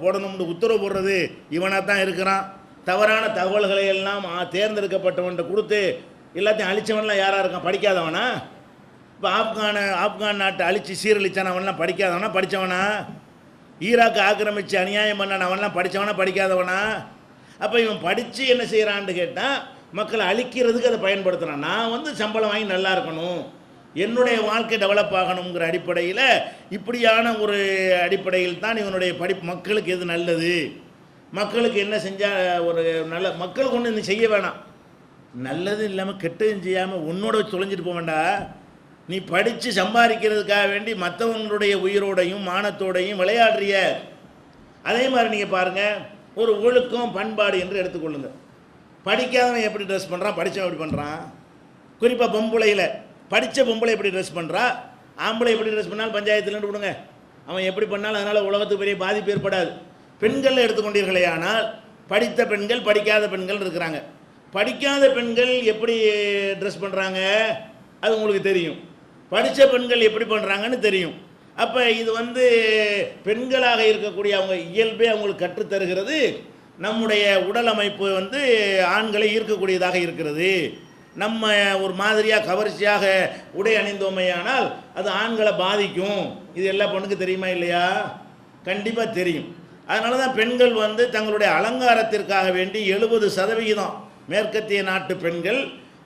Speaker 1: போடணும்னு உத்தரவு போடுறது இவனாக தான் இருக்கிறான். தவறான தகவல்களை எல்லாம் தேர்ந்தெடுக்கப்பட்டவன்கிட்ட கொடுத்து எல்லாத்தையும் அழித்தவன்லாம் யாராக இருக்கான்? படிக்காதவனா? இப்போ ஆப்கான் நாட்டை அழித்து சீரழிச்சான் அவன்லாம் படிக்காதவனா படித்தவனா? ஈராக்கு ஆக்கிரமித்து அநியாயம் பண்ணான் அவன்லாம் படித்தவனா படிக்காதவனா? அப்போ இவன் படித்து என்ன செய்கிறான்னு கேட்டால் மக்களை அழிக்கிறதுக்கு அதை பயன்படுத்துகிறான். நான் சம்பளம் வாங்கி நல்லா இருக்கணும், என்னுடைய வாழ்க்கை டெவலப் ஆகணுங்கிற அடிப்படையில், இப்படியான ஒரு அடிப்படையில் தான் இவனுடைய படிப்பு. மக்களுக்கு எது நல்லது, மக்களுக்கு என்ன செஞ்சால் ஒரு நல்ல மக்களுக்கு ஒன்று நீ செய்ய வேணாம், நல்லது இல்லாமல் கெட்டதும் செய்யாமல் உன்னோட தொலைஞ்சிட்டு போக வேண்டாம். நீ படித்து சம்பாதிக்கிறதுக்காக வேண்டி மற்றவங்களுடைய உயிரோடையும் மானத்தோடையும் விளையாடுறிய. அதே மாதிரி நீங்கள் பாருங்கள், ஒரு ஒழுக்கம் பண்பாடு என்று எடுத்துக்கொள்ளுங்க. படிக்காதவன் எப்படி ட்ரெஸ் பண்ணுறான், படித்தவன் எப்படி பண்ணுறான்? குறிப்பாக பொம்பளையில் படித்த பொம்பளை எப்படி ட்ரெஸ் பண்ணுறா, ஆம்பளை எப்படி ட்ரெஸ் பண்ணாலும் பஞ்சாயத்துலன்னு விடுங்க, அவன் எப்படி பண்ணாலும் அதனால் உலகத்துக்கு பெரிய பாதிப்பு ஏற்படாது. பெண்கள் எடுத்துக்கொண்டீர்களே, ஆனால் படித்த பெண்கள் படிக்காத பெண்கள் இருக்கிறாங்க. படிக்காத பெண்கள் எப்படி ட்ரெஸ் பண்ணுறாங்க அது உங்களுக்கு தெரியும், படித்த பெண்கள் எப்படி பண்ணுறாங்கன்னு தெரியும். அப்போ இது பெண்களாக இருக்கக்கூடிய அவங்க இயல்பே அவங்களுக்கு கற்றுத்தருகிறது. நம்முடைய உடல் அமைப்பு ஆண்களை ஈர்க்கக்கூடியதாக இருக்கிறது. நம்ம ஒரு மாதிரியாக கவர்ச்சியாக உடை அணிந்தோமையானால் அது ஆண்களை பாதிக்கும். இது எல்லா பொண்ணுக்கு தெரியுமா இல்லையா? கண்டிப்பாக தெரியும். அதனால தான் பெண்கள் தங்களுடைய அலங்காரத்திற்காக வேண்டி 70% மேற்கத்திய நாட்டு பெண்கள்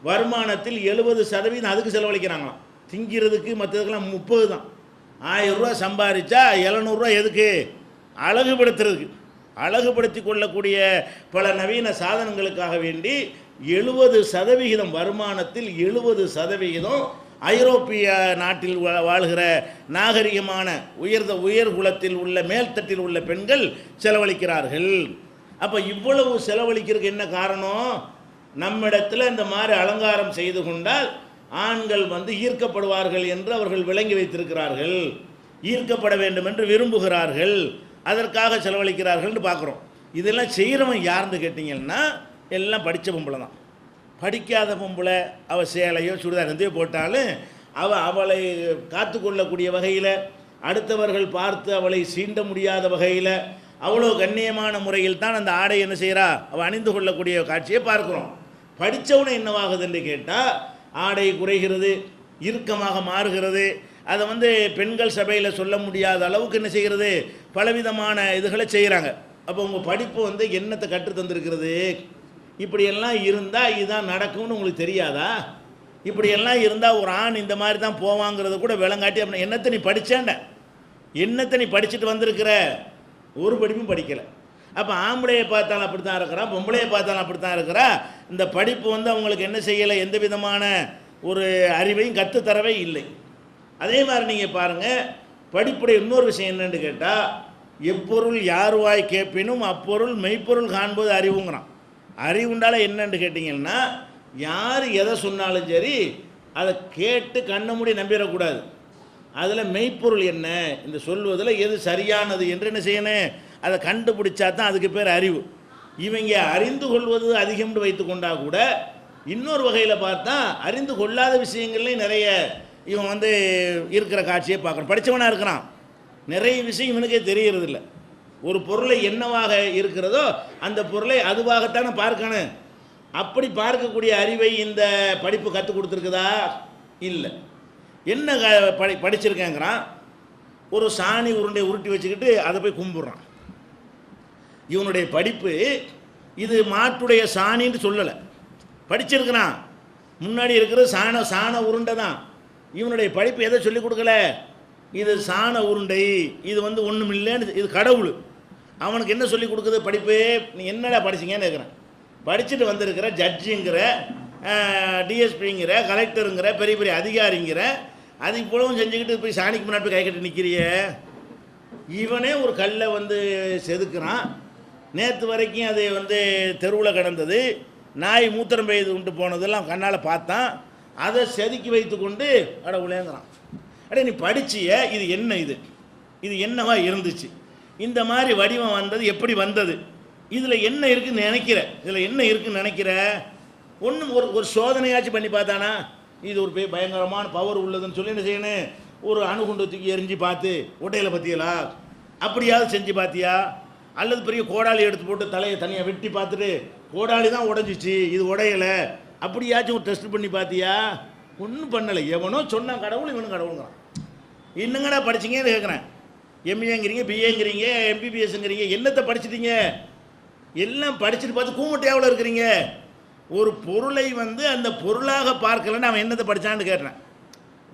Speaker 1: வருமானத்தில் 70% அதுக்கு செலவழிக்கிறாங்களாம். திங்கிறதுக்கு மற்றதுக்கெல்லாம் 30 தான். 1000 ரூபா சம்பாதிச்சா 700 ரூபா எதுக்கு? அழகுபடுத்துறதுக்கு. அழகுபடுத்தி கொள்ளக்கூடிய பல நவீன சாதனங்களுக்காக வேண்டி 70% வருமானத்தில் 70% ஐரோப்பிய நாட்டில் வாழ்கிற நாகரிகமான உயர் குலத்தில் உள்ள மேல்தட்டில் உள்ள பெண்கள் செலவழிக்கிறார்கள். அப்போ இவ்வளவு செலவழிக்கிறதுக்கு என்ன காரணம்? நம்மிடத்தில் இந்த மாதிரி அலங்காரம் செய்து கொண்டால் ஆண்கள் வந்து ஈர்க்கப்படுவார்கள் என்று அவர்கள் விளங்கி வைத்திருக்கிறார்கள், ஈர்க்கப்பட வேண்டும் என்று விரும்புகிறார்கள், அதற்காக செலவழிக்கிறார்கள்னு பார்க்குறோம். இதெல்லாம் செய்கிறவன் யாருன்னு கேட்டிங்கன்னா எல்லாம் படித்த பொம்பளை தான். படிக்காத பொம்பளை அவள் சேலையோ சுடிதார் எந்தையோ போட்டாலும் அவளை காத்து கொள்ளக்கூடிய வகையில், அடுத்தவர்கள் பார்த்து அவளை சீண்ட முடியாத வகையில் அவ்வளோ கண்ணியமான முறையில் தான் அந்த ஆடை என்ன செய்கிறா, அவள் அணிந்து கொள்ளக்கூடிய காட்சியை பார்க்குறோம். படித்தவனை என்னவாகுது என்று கேட்டால் ஆடை குறைகிறது, இறுக்கமாக மாறுகிறது. அதை வந்து பெண்கள் சபையில் சொல்ல முடியாத அளவுக்கு என்ன செய்கிறது, பலவிதமான இதுகளை செய்கிறாங்க. அப்போ உங்கள் படிப்பு வந்து என்னத்தை கற்று தந்திருக்கிறது? இப்படியெல்லாம் இருந்தால் இதுதான் நடக்கும்னு உங்களுக்கு தெரியாதா? இப்படியெல்லாம் இருந்தால் ஒரு ஆண் இந்த மாதிரி தான் போவாங்கிறத கூட விளங்காட்டி அப்படின்னா என்னத்தை நீ படித்தேன்ட, என்னத்தை நீ படிச்சுட்டு வந்திருக்கிற? ஒரு படிப்பும் படிக்கலை. அப்போ ஆம்பளையை பார்த்தாலும் அப்படி தான் இருக்கிறான், பொம்பளையை பார்த்தாலும் அப்படி தான் இருக்கிறா. இந்த படிப்பு வந்து அவங்களுக்கு என்ன செய்யலை, எந்த விதமான ஒரு அறிவையும் கற்றுத்தரவே இல்லை. அதே மாதிரி நீங்கள் பாருங்கள், படிப்புடைய இன்னொரு விஷயம் என்னென்னு கேட்டால், எப்பொருள் யாருவாய் கேட்பினும் அப்பொருள் மெய்ப்பொருள் காண்பது அறிவுங்கிறான். அறிவுண்டால என்னன்னு கேட்டிங்கன்னா, யார் எதை சொன்னாலும் சரி அதை கேட்டு கண்ண மூடி நம்பிடக்கூடாது. அதில் மெய்ப்பொருள் என்ன, இந்த சொல்வதில் எது சரியானது என்று என்ன செய்யணும், அதை கண்டுபிடிச்சா தான் அதுக்கு பேர் அறிவு. இவங்க அறிந்து கொள்வது அதிகம்னு வைத்து கொண்டா கூட இன்னொரு வகையில் பார்த்தா அறிந்து கொள்ளாத விஷயங்கள்லையும் நிறைய இவன் வந்து இருக்கிற காட்சியை பார்க்குறான். படித்தவனாக இருக்கிறான், நிறைய விஷயம் இவனுக்கே தெரியறதில்ல. ஒரு பொருளை என்னவாக இருக்கிறதோ அந்த பொருளை அதுவாகத்தானே பார்க்கணும். அப்படி பார்க்கக்கூடிய அறிவை இந்த படிப்பு கற்றுக் கொடுத்துருக்குதா? இல்லை. என்ன படிச்சிருக்கேங்கிறான், ஒரு சாணி உருண்டை உருட்டி வச்சுக்கிட்டு அதை போய் கும்பிட்றான். இவனுடைய படிப்பு இது மாட்டுடைய சாணின்னு சொல்லலை, படிச்சிருக்கிறான். முன்னாடி இருக்கிற சாண உருண்டை தான். இவனுடைய படிப்பு எதை சொல்லிக் கொடுக்கல, இது சாண உருண்டை, இது வந்து ஒன்றும் இல்லைன்னு, இது கடவுள். அவனுக்கு என்ன சொல்லிக் கொடுக்குது படிப்பு? நீ என்னடா படிச்சிங்கன்னு கேட்குறேன். படிச்சுட்டு வந்திருக்கிற ஜட்ஜுங்கிற, டிஎஸ்பிங்கிற, கலெக்டருங்கிற, பெரிய பெரிய அதிகாரிங்கிற, அது இவ்வளவும் செஞ்சுக்கிட்டு போய் சாணிக்கு முன்னாடி போய் கை கட்டி நிற்கிறிய. இவனே ஒரு கல்லை வந்து செதுக்குறான். நேற்று வரைக்கும் அது வந்து தெருவில் கிடந்தது, நாய் மூத்திரம் பெய்து கொண்டு போனதெல்லாம் கண்ணால் பார்த்தான். அதை செதுக்கி வைத்து கொண்டு அட உலேங்கிறான். அடே நீ படிச்சிய, இது என்ன, இது என்னவா இருந்துச்சு, இந்த மாதிரி வடிவம் வந்தது எப்படி வந்தது, இதில் என்ன இருக்குன்னு நினைக்கிற, ஒன்றும் ஒரு சோதனையாச்சும் பண்ணி பார்த்தானா? இது ஒரு பயங்கரமான பவர் உள்ளதுன்னு சொல்லி என்ன செய்யணும், ஒரு அணுகுண்டு தூக்கி எரிஞ்சு பார்த்து ஒட்டையில் பற்றியலா அப்படியாவது செஞ்சு பார்த்தியா? அல்லது பெரிய கோடாளி எடுத்து போட்டு தலையை தனியாக வெட்டி பார்த்துட்டு கோடாளி தான் உடஞ்சிச்சு, இது உடையலை, அப்படியாச்சும் ஒரு டெஸ்ட் பண்ணி பார்த்தியா? ஒன்றும் பண்ணலை. எவனோ சொன்னான் கடவுள், இவனும் கடவுளுங்கிறான். இன்னுங்கடா படிச்சிங்கன்னு கேட்குறேன். எம்ஏங்கிறீங்க, பிஏங்கிறீங்க, எம்பிபிஎஸ்ங்கிறீங்க, என்னத்தை படிச்சிட்டீங்க? எல்லாம் படிச்சுட்டு பார்த்து கூமட்டையாவில் இருக்கிறீங்க. ஒரு பொருளை வந்து அந்த பொருளாக பார்க்கலன்னு அவன் என்னத்தை படித்தான்னு கேட்டேன்.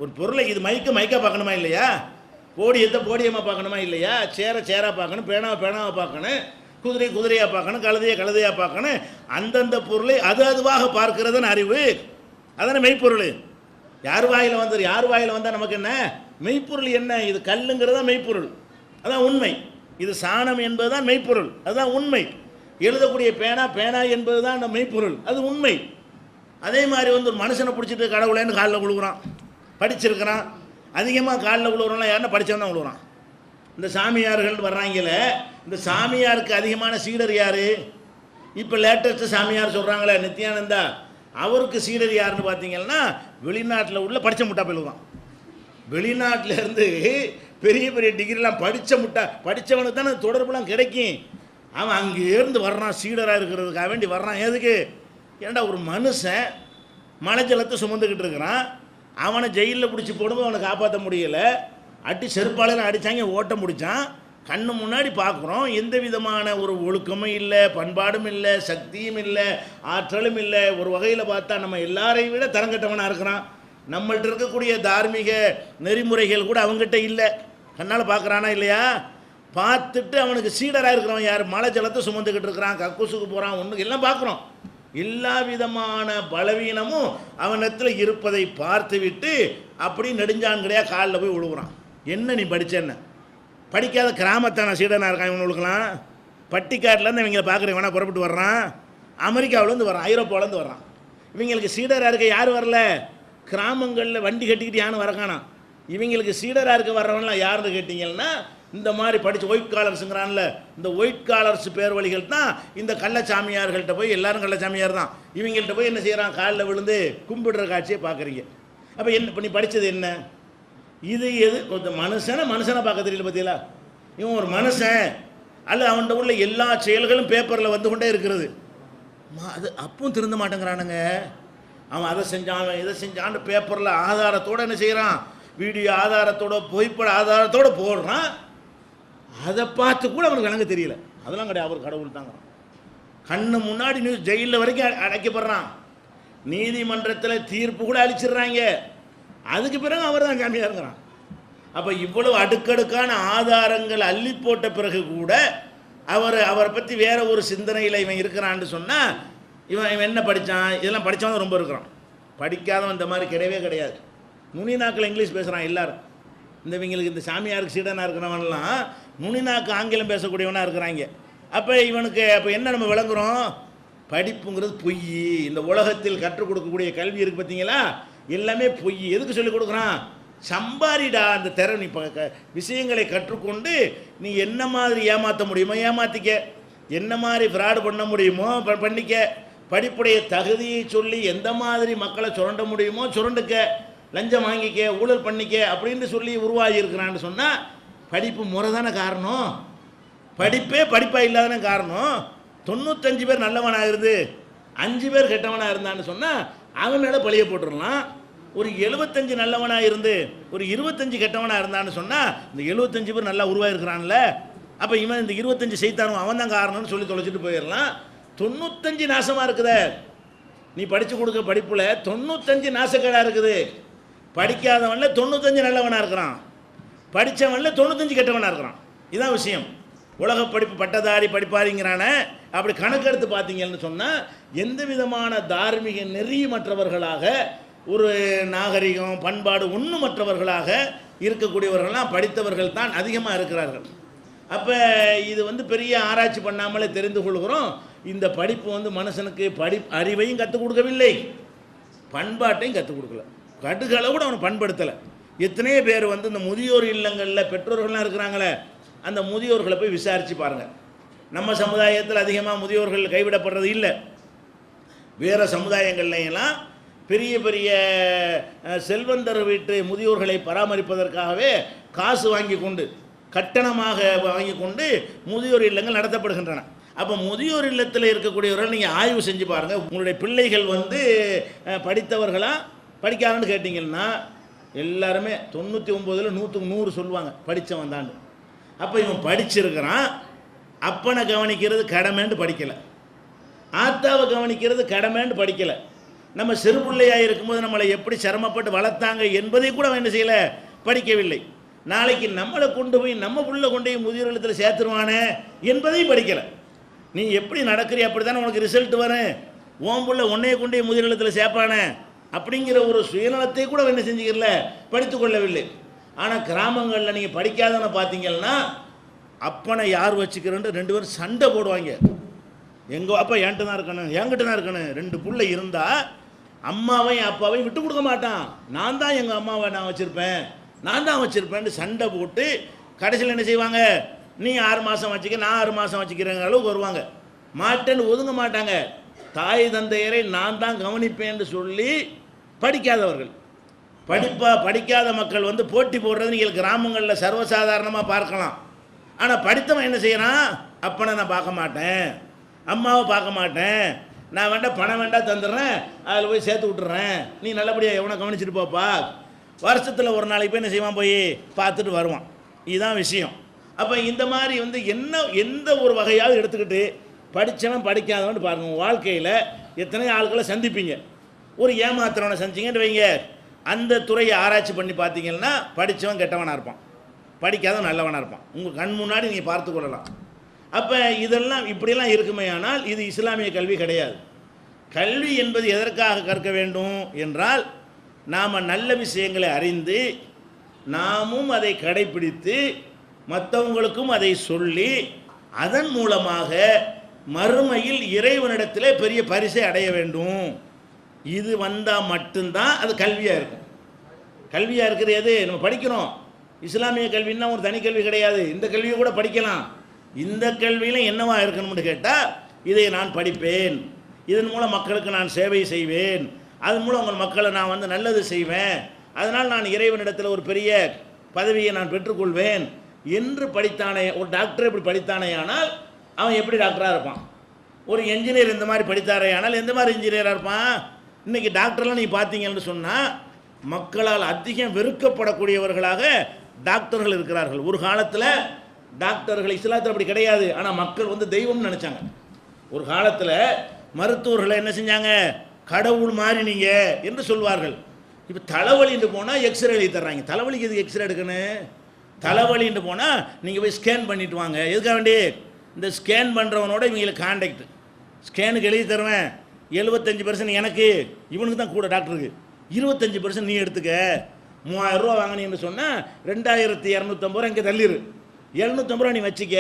Speaker 1: ஒரு பொருளை இது மைக்காக பார்க்கணுமா இல்லையா, போடியத்தை போடியமாக பார்க்கணுமா இல்லையா, சேராக பார்க்கணும், பேனாவை பார்க்கணும், குதிரையாக பார்க்கணும், கழுதையாக பார்க்கணும். அந்தந்த பொருளை அதுவாக பார்க்கிறதுன்னு அறிவு, அதான மெய்ப்பொருள். யார் வாயில் வந்தால் நமக்கு என்ன மெய்ப்பொருள்? என்ன இது கல்லுங்கிறது தான் மெய்ப்பொருள், அதான் உண்மை. இது சாணம் என்பது தான் மெய்ப்பொருள், அதுதான் உண்மை. எழுதக்கூடிய பேனா என்பது தான் அந்த மெய்ப்பொருள், அது உண்மை. அதே மாதிரி வந்து ஒரு மனுஷனை பிடிச்சிட்டு கடவுளேன்னு காலில் விழுகுறான், படிச்சிருக்கிறான். அதிகமாக காலில் விழுவுறோம்லாம் யாருன்னா படித்தவன் தான் விழுவுறான். இந்த சாமியார்கள் வர்றாங்கல்ல, இந்த சாமியாருக்கு அதிகமான சீடர் யார்? இப்போ லேட்டஸ்ட்டு சாமியார் சொல்கிறாங்களே நித்யானந்தா, அவருக்கு சீடர் யாருன்னு பார்த்தீங்கன்னா வெளிநாட்டில் உள்ள படித்த முட்டா தான். வெளிநாட்டிலேருந்து பெரிய பெரிய டிகிரிலாம் படித்தவனுக்கு தானே தொடர்புலாம் கிடைக்கும். அவன் அங்கேருந்து வர்றான், சீடராக இருக்கிறதுக்காக வேண்டி வர்றான். எதுக்கு? ஏன்டா ஒரு மனுஷன் மலை ஜலத்தை சுமந்துக்கிட்டு இருக்கிறான், அவனை ஜெயிலில் பிடிச்சி போடும்போது அவனை காப்பாற்ற முடியலை, அடி செருப்பாலையில் அடித்தாங்க, ஓட்ட முடித்தான். கண்ணு முன்னாடி பார்க்குறோம், எந்த விதமான ஒரு ஒழுக்கமும் இல்லை, பண்பாடும் இல்லை, சக்தியும் இல்லை, ஆற்றலும் இல்லை. ஒரு வகையில் பார்த்தா நம்ம எல்லாரையும் விட தரங்கட்டவனாக இருக்கிறான். நம்மள்கிட்ட இருக்கக்கூடிய தார்மீக நெறிமுறைகள் கூட அவங்ககிட்ட இல்லை. கண்ணால் பார்க்குறானா இல்லையா? பார்த்துட்டு அவனுக்கு சீடராக இருக்கிறவன் யார்? மலை ஜலத்தை சுமந்துக்கிட்டு இருக்கிறான், கக்கூசுக்கு போகிறான், ஒன்று எல்லாம் பார்க்குறோம். எல்லா விதமான பலவீனமும் அவனிடத்தில் இருப்பதை பார்த்துவிட்டு அப்படி நெடுஞ்சான்கடையாக காலில் போய் விழுகுறான். என்ன நீ படித்தேன்ன? படிக்காத கிராமத்தான சீடனாக இருக்கான் இவனுக்குலாம். பட்டிக்காட்டிலேருந்து இவங்களை பார்க்குறவங்க வேணா புறப்பட்டு வர்றான், அமெரிக்காவிலேருந்து வர்றான், ஐரோப்பாவிலேருந்து வர்றான். இவங்களுக்கு சீடராக இருக்க யார் வரல? கிராமங்களில் வண்டி கட்டிக்கிட்டு யாரும் வரக்கானா. இவங்களுக்கு சீடராக இருக்க வர்றவன்லாம் யாருன்னு கேட்டிங்கன்னா இந்த மாதிரி படித்து ஒயிட் காலர்ஸுங்கிறான்ல, இந்த ஒயிட் காலர்ஸ் பேர் வழிகள் தான் இந்த கள்ளச்சாமியார்கள்ட்ட போய், எல்லாரும் கள்ளச்சாமியார் தான், இவங்கள்ட்ட போய் என்ன செய்கிறான்? காலில் விழுந்து கும்பிடுற காட்சியை பார்க்குறீங்க. அப்போ என்ன இப்போ நீ படித்தது என்ன? இது எது? கொஞ்சம் மனுஷனை பார்க்க தெரியல பார்த்தீங்களா? இவன் ஒரு மனுஷன் அல்ல, அவன்கிட்ட உள்ள எல்லா செயல்களும் பேப்பரில் வந்து கொண்டே இருக்கிறது. அது அப்பவும் திருந்த மாட்டேங்கிறானுங்க. அவன் அதை செஞ்சான், அவன் இதை செஞ்சான்னு பேப்பரில் ஆதாரத்தோடு என்ன செய்கிறான்? வீடியோ ஆதாரத்தோட, புகைப்பட ஆதாரத்தோடு போடுறான். அதை பார்த்து கூட அவனுக்கு விளங்க தெரியல. அதெல்லாம் கிடையாது, அவர் கடவுள் தாங்க. கண்ணு முன்னாடி நியூஸ் ஜெயிலில் வரைக்கும் அடைக்கப்படுறான். நீதிமன்றத்தில் தீர்ப்பு கூட அளிச்சிடுறாங்க. அதுக்கு பிறகு அவர் தான் ஜாமியாக இருக்கிறான். அப்போ இவ்வளவு அடுக்கடுக்கான ஆதாரங்கள் அள்ளி போட்ட பிறகு கூட அவரை பற்றி வேற ஒரு சிந்தனையில் இவன் இருக்கிறான்னு சொன்னால் இவன் என்ன படித்தான்? இதெல்லாம் படித்தவன் ரொம்ப இருக்கிறான். படிக்காதவன் இந்த மாதிரி கிடையவே கிடையாது. நுனிநாக்கில் இங்கிலீஷ் பேசுகிறான் எல்லாரும். இவங்களுக்கு இந்த சாமியாருக்கு சீடனாக இருக்கிறவன்லாம் நுனிநாக்கு ஆங்கிலம் பேசக்கூடியவனாக இருக்கிறாங்க. அப்போ இவனுக்கு அப்போ என்ன நம்ம விளங்குறோம்? படிப்புங்கிறது பொய். இந்த உலகத்தில் கற்றுக் கொடுக்கக்கூடிய கல்வி இருக்குது பார்த்தீங்களா, எல்லாமே பொய். எதுக்கு சொல்லிக் கொடுக்குறான்? சம்பாரிடா. அந்த நீ விஷயங்களை கற்றுக்கொண்டு நீ என்ன மாதிரி ஏமாற்ற முடியுமோ ஏமாற்றிக்க, என்ன மாதிரி ஃப்ராடு பண்ண முடியுமோ பண்ணிக்க, படிப்புடைய தகுதியை சொல்லி எந்த மாதிரி மக்களை சுரண்ட முடியுமோ சுரண்டுக்க, லஞ்சம் வாங்கிக்க, ஊழல் பண்ணிக்க அப்படின்னு சொல்லி உருவாகி இருக்கிறான்னு சொன்னால் படிப்பு முறை தானே காரணம். படிப்பே படிப்பாக இல்லாதானே காரணம். 95 பேர் நல்லவனாக இருந்து 5 பேர் கெட்டவனாக இருந்தான்னு சொன்னால் அவன் மேலே பழிய போட்டுடலாம். ஒரு 75 நல்லவனாக இருந்து ஒரு 25 கெட்டவனாக இருந்தான்னு சொன்னால் இந்த 75 பேர் நல்லா உருவாகிருக்கிறான்ல, அப்போ இவன் இந்த 25 செய்தானும் அவன் தான் காரணம்னு சொல்லி தொலைச்சிட்டு போயிடலாம். 95 நாசமாக இருக்குதே. நீ படித்து கொடுக்க படிப்பில் 95 நாசக்கேடாக இருக்குது. படிக்காதவன்ல 95 நல்லவனாக இருக்கிறான், படித்தவன்ல 95 கெட்டவனாக இருக்கிறான். இதுதான் விஷயம். உலக படிப்பு பட்டதாரி படிப்பாரிங்கிறான அப்படி கணக்கெடுத்து பார்த்தீங்கன்னு சொன்னால் எந்த விதமான தார்மீக நெறியமற்றவர்களாக, ஒரு நாகரிகம் பண்பாடு ஒன்றுமற்றவர்களாக இருக்கக்கூடியவர்கள்லாம் படித்தவர்கள் தான் அதிகமாக இருக்கிறார்கள். அப்போ இது பெரிய ஆராய்ச்சி பண்ணாமலே தெரிந்து கொள்கிறோம். இந்த படிப்பு மனுஷனுக்கு அறிவையும் கற்றுக் கொடுக்கவில்லை, பண்பாட்டையும் கற்றுக் கொடுக்கல, கடுகளை கூட அவனை பண்படுத்தலை. எத்தனையோ பேர் இந்த முதியோர் இல்லங்களில் பெற்றோர்கள்லாம் இருக்கிறாங்களே, அந்த முதியோர்களை போய் விசாரித்து பாருங்கள். நம்ம சமுதாயத்தில் அதிகமாக முதியோர்கள் கைவிடப்படுறது இல்லை. வேறு சமுதாயங்கள்லாம் பெரிய பெரிய செல்வந்தர் வீட்டு முதியோர்களை பராமரிப்பதற்காகவே காசு வாங்கி கொண்டு, கட்டணமாக வாங்கி கொண்டு முதியோர் இல்லங்கள் நடத்தப்படுகின்றன. அப்போ முதியோர் இல்லத்தில் இருக்கக்கூடியவர்கள் நீங்கள் ஆய்வு செஞ்சு பாருங்கள். உங்களுடைய பிள்ளைகள் படித்தவர்களா படிக்காதுன்னு கேட்டிங்கன்னா எல்லாருமே 99ல் 100க்கு 100 சொல்லுவாங்க படித்தவன் தான். அப்போ இவன் படிச்சிருக்கிறான். அப்பனை கவனிக்கிறது கடமைன்னு படிக்கலை, ஆத்தாவை கவனிக்கிறது கடமைன்னு படிக்கலை. நம்ம சிறு பிள்ளையாக இருக்கும்போது நம்மளை எப்படி சிரமப்பட்டு வளர்த்தாங்க என்பதை கூட அவன் என்ன செய்யலை, படிக்கவில்லை. நாளைக்கு நம்மளை கொண்டு போய் நம்ம பிள்ளை கொண்டு போய் முதியோர் இல்லத்தில் சேர்த்துருவானே என்பதையும் படிக்கலை. நீ எப்படி நடக்கிறீ அப்படி தானே உனக்கு ரிசல்ட் வரும். ஓம் பிள்ளை உன்னையை கொண்டு போய் முதியோர் இல்லத்தில் சேர்ப்பானே அப்படிங்கிற ஒரு சுயநலத்தை கூட என்ன செஞ்சுக்கல, படித்து கொள்ளவில்லை. ஆனால் கிராமங்களில் நீங்கள் படிக்காதவனை பார்த்தீங்கன்னா அப்பனை யார் வச்சுக்கிறேன்ட்டு 2 பேரும் சண்டை போடுவாங்க. எங்கள் அப்பா என்கிட்ட தான் இருக்கணும், என்கிட்ட தான் இருக்கணும். 2 பிள்ளை இருந்தால் அம்மாவையும் அப்பாவையும் விட்டு கொடுக்க மாட்டான். நான் தான் எங்கள் அம்மாவை நான் வச்சுருப்பேன், நான் தான் வச்சுருப்பேன்ட்டு சண்டை போட்டு கடைசியில் என்ன செய்வாங்க, நீ 6 மாதம் வச்சுக்க, நான் 6 மாதம் வச்சுக்கிறேங்கிற அளவுக்கு வருவாங்க. மாட்டேன்னு ஒதுங்க மாட்டாங்க. தாய் தந்தையரை நான் தான் கவனிப்பேன்னு சொல்லி படிக்காதவர்கள், படிக்காத மக்கள் போட்டி போடுறது நீங்கள் கிராமங்களில் சர்வசாதாரணமாக பார்க்கலாம். ஆனால் படித்தவன் என்ன செய்யறான், அப்பனை நான் பார்க்க மாட்டேன், அம்மாவை பார்க்க மாட்டேன், நான் வேண்டாம் பணம் வேண்டாம் தந்துடுறேன், அதில் போய் சேர்த்து விட்டுறேன், நீ நல்லபடியாக எவனை கவனிச்சுட்டு போப்பா. வருஷத்தில் ஒரு நாளைக்கு போய் என்ன செய்வான், போய் பார்த்துட்டு வருவான். இதுதான் விஷயம். அப்போ இந்த மாதிரி எந்த ஒரு வகையாவது எடுத்துக்கிட்டு படித்தவன் படிக்காதவன் பாருங்கள். வாழ்க்கையில் எத்தனை ஆட்களை சந்திப்பீங்க. ஒரு ஏமாத்துறவனை சந்திச்சிங்கன்னு வைங்க, அந்த துறையை ஆராய்ச்சி பண்ணி பார்த்தீங்கன்னா படித்தவன் கெட்டவனாக இருப்பான், படிக்காதவன் நல்லவனாக இருப்பான். உங்கள் கண் முன்னாடி நீங்கள் பார்த்து கொள்ளலாம். அப்போ இதெல்லாம் இப்படியெல்லாம் இருக்குமே. ஆனால் இது இஸ்லாமிய கல்வி கிடையாது. கல்வி என்பது எதற்காக கற்க வேண்டும் என்றால், நாம் நல்ல விஷயங்களை அறிந்து நாமும் அதை கடைபிடித்து மற்றவங்களுக்கும் அதை சொல்லி அதன் மூலமாக மறுமையில் இறைவனிடத்திலே பெரிய பரிசை அடைய வேண்டும். இது வந்தால் மட்டும்தான் அது கல்வியாக இருக்கும். கல்வியாக இருக்கிறது எது? நம்ம படிக்கிறோம். இஸ்லாமிய கல்வின்னா ஒரு தனி கல்வி கிடையாது. இந்த கல்வியை கூட படிக்கலாம். இந்த கல்வியில் என்னவா இருக்கணும்னு கேட்டால், இதை நான் படிப்பேன், இதன் மூலம் மக்களுக்கு நான் சேவை செய்வேன், அதன் மூலம் உங்கள் மக்களை நான் வந்து நல்லது செய்வேன், அதனால் நான் இறைவனிடத்தில் ஒரு பெரிய பதவியை நான் பெற்றுக்கொள்வேன் என்று படித்தானே. ஒரு டாக்டர் இப்படி படித்தானே ஆனால் அவன் எப்படி டாக்டராக இருப்பான்? ஒரு என்ஜினியர் இந்த மாதிரி படித்தாரே ஆனால் எந்த மாதிரி இன்ஜினியராக இருப்பான்? இன்றைக்கி டாக்டர்லாம் நீங்கள் பார்த்தீங்கன்னு சொன்னால் மக்களால் அதிகம் வெறுக்கப்படக்கூடியவர்களாக டாக்டர்கள் இருக்கிறார்கள். ஒரு காலத்தில் டாக்டர்கள் இஸ்லாத்தில் அப்படி கிடையாது, ஆனால் மக்கள் வந்து தெய்வம்னு நினச்சாங்க. ஒரு காலத்தில் மருத்துவர்களை என்ன செஞ்சாங்க? கடவுள் மாதிரி நீங்கள் என்று சொல்வார்கள். இப்போ தலைவலின்னு போனால் எக்ஸ்ரே எழுதி தர்றாங்க. தலைவலிக்கு எதுக்கு எக்ஸ்ரே எடுக்கணும்? தலைவலின்னு போனால் நீங்கள் போய் ஸ்கேன் பண்ணிட்டு வாங்க. எதுக்காக வேண்டி? இந்த ஸ்கேன் பண்ணுறவனோட இவங்களுக்கு கான்டாக்ட். ஸ்கேனுக்கு எழுதி தருவேன், 75% எனக்கு, இவனுக்கு தான் கூட டாக்டருக்கு 25% நீ எடுத்துக்க. 3000 ரூபா வாங்கினீங்கன்னு சொன்னால் 2250 ரூபா இங்கே தள்ளிடு, 750 ரூபா நீ வச்சுக்க.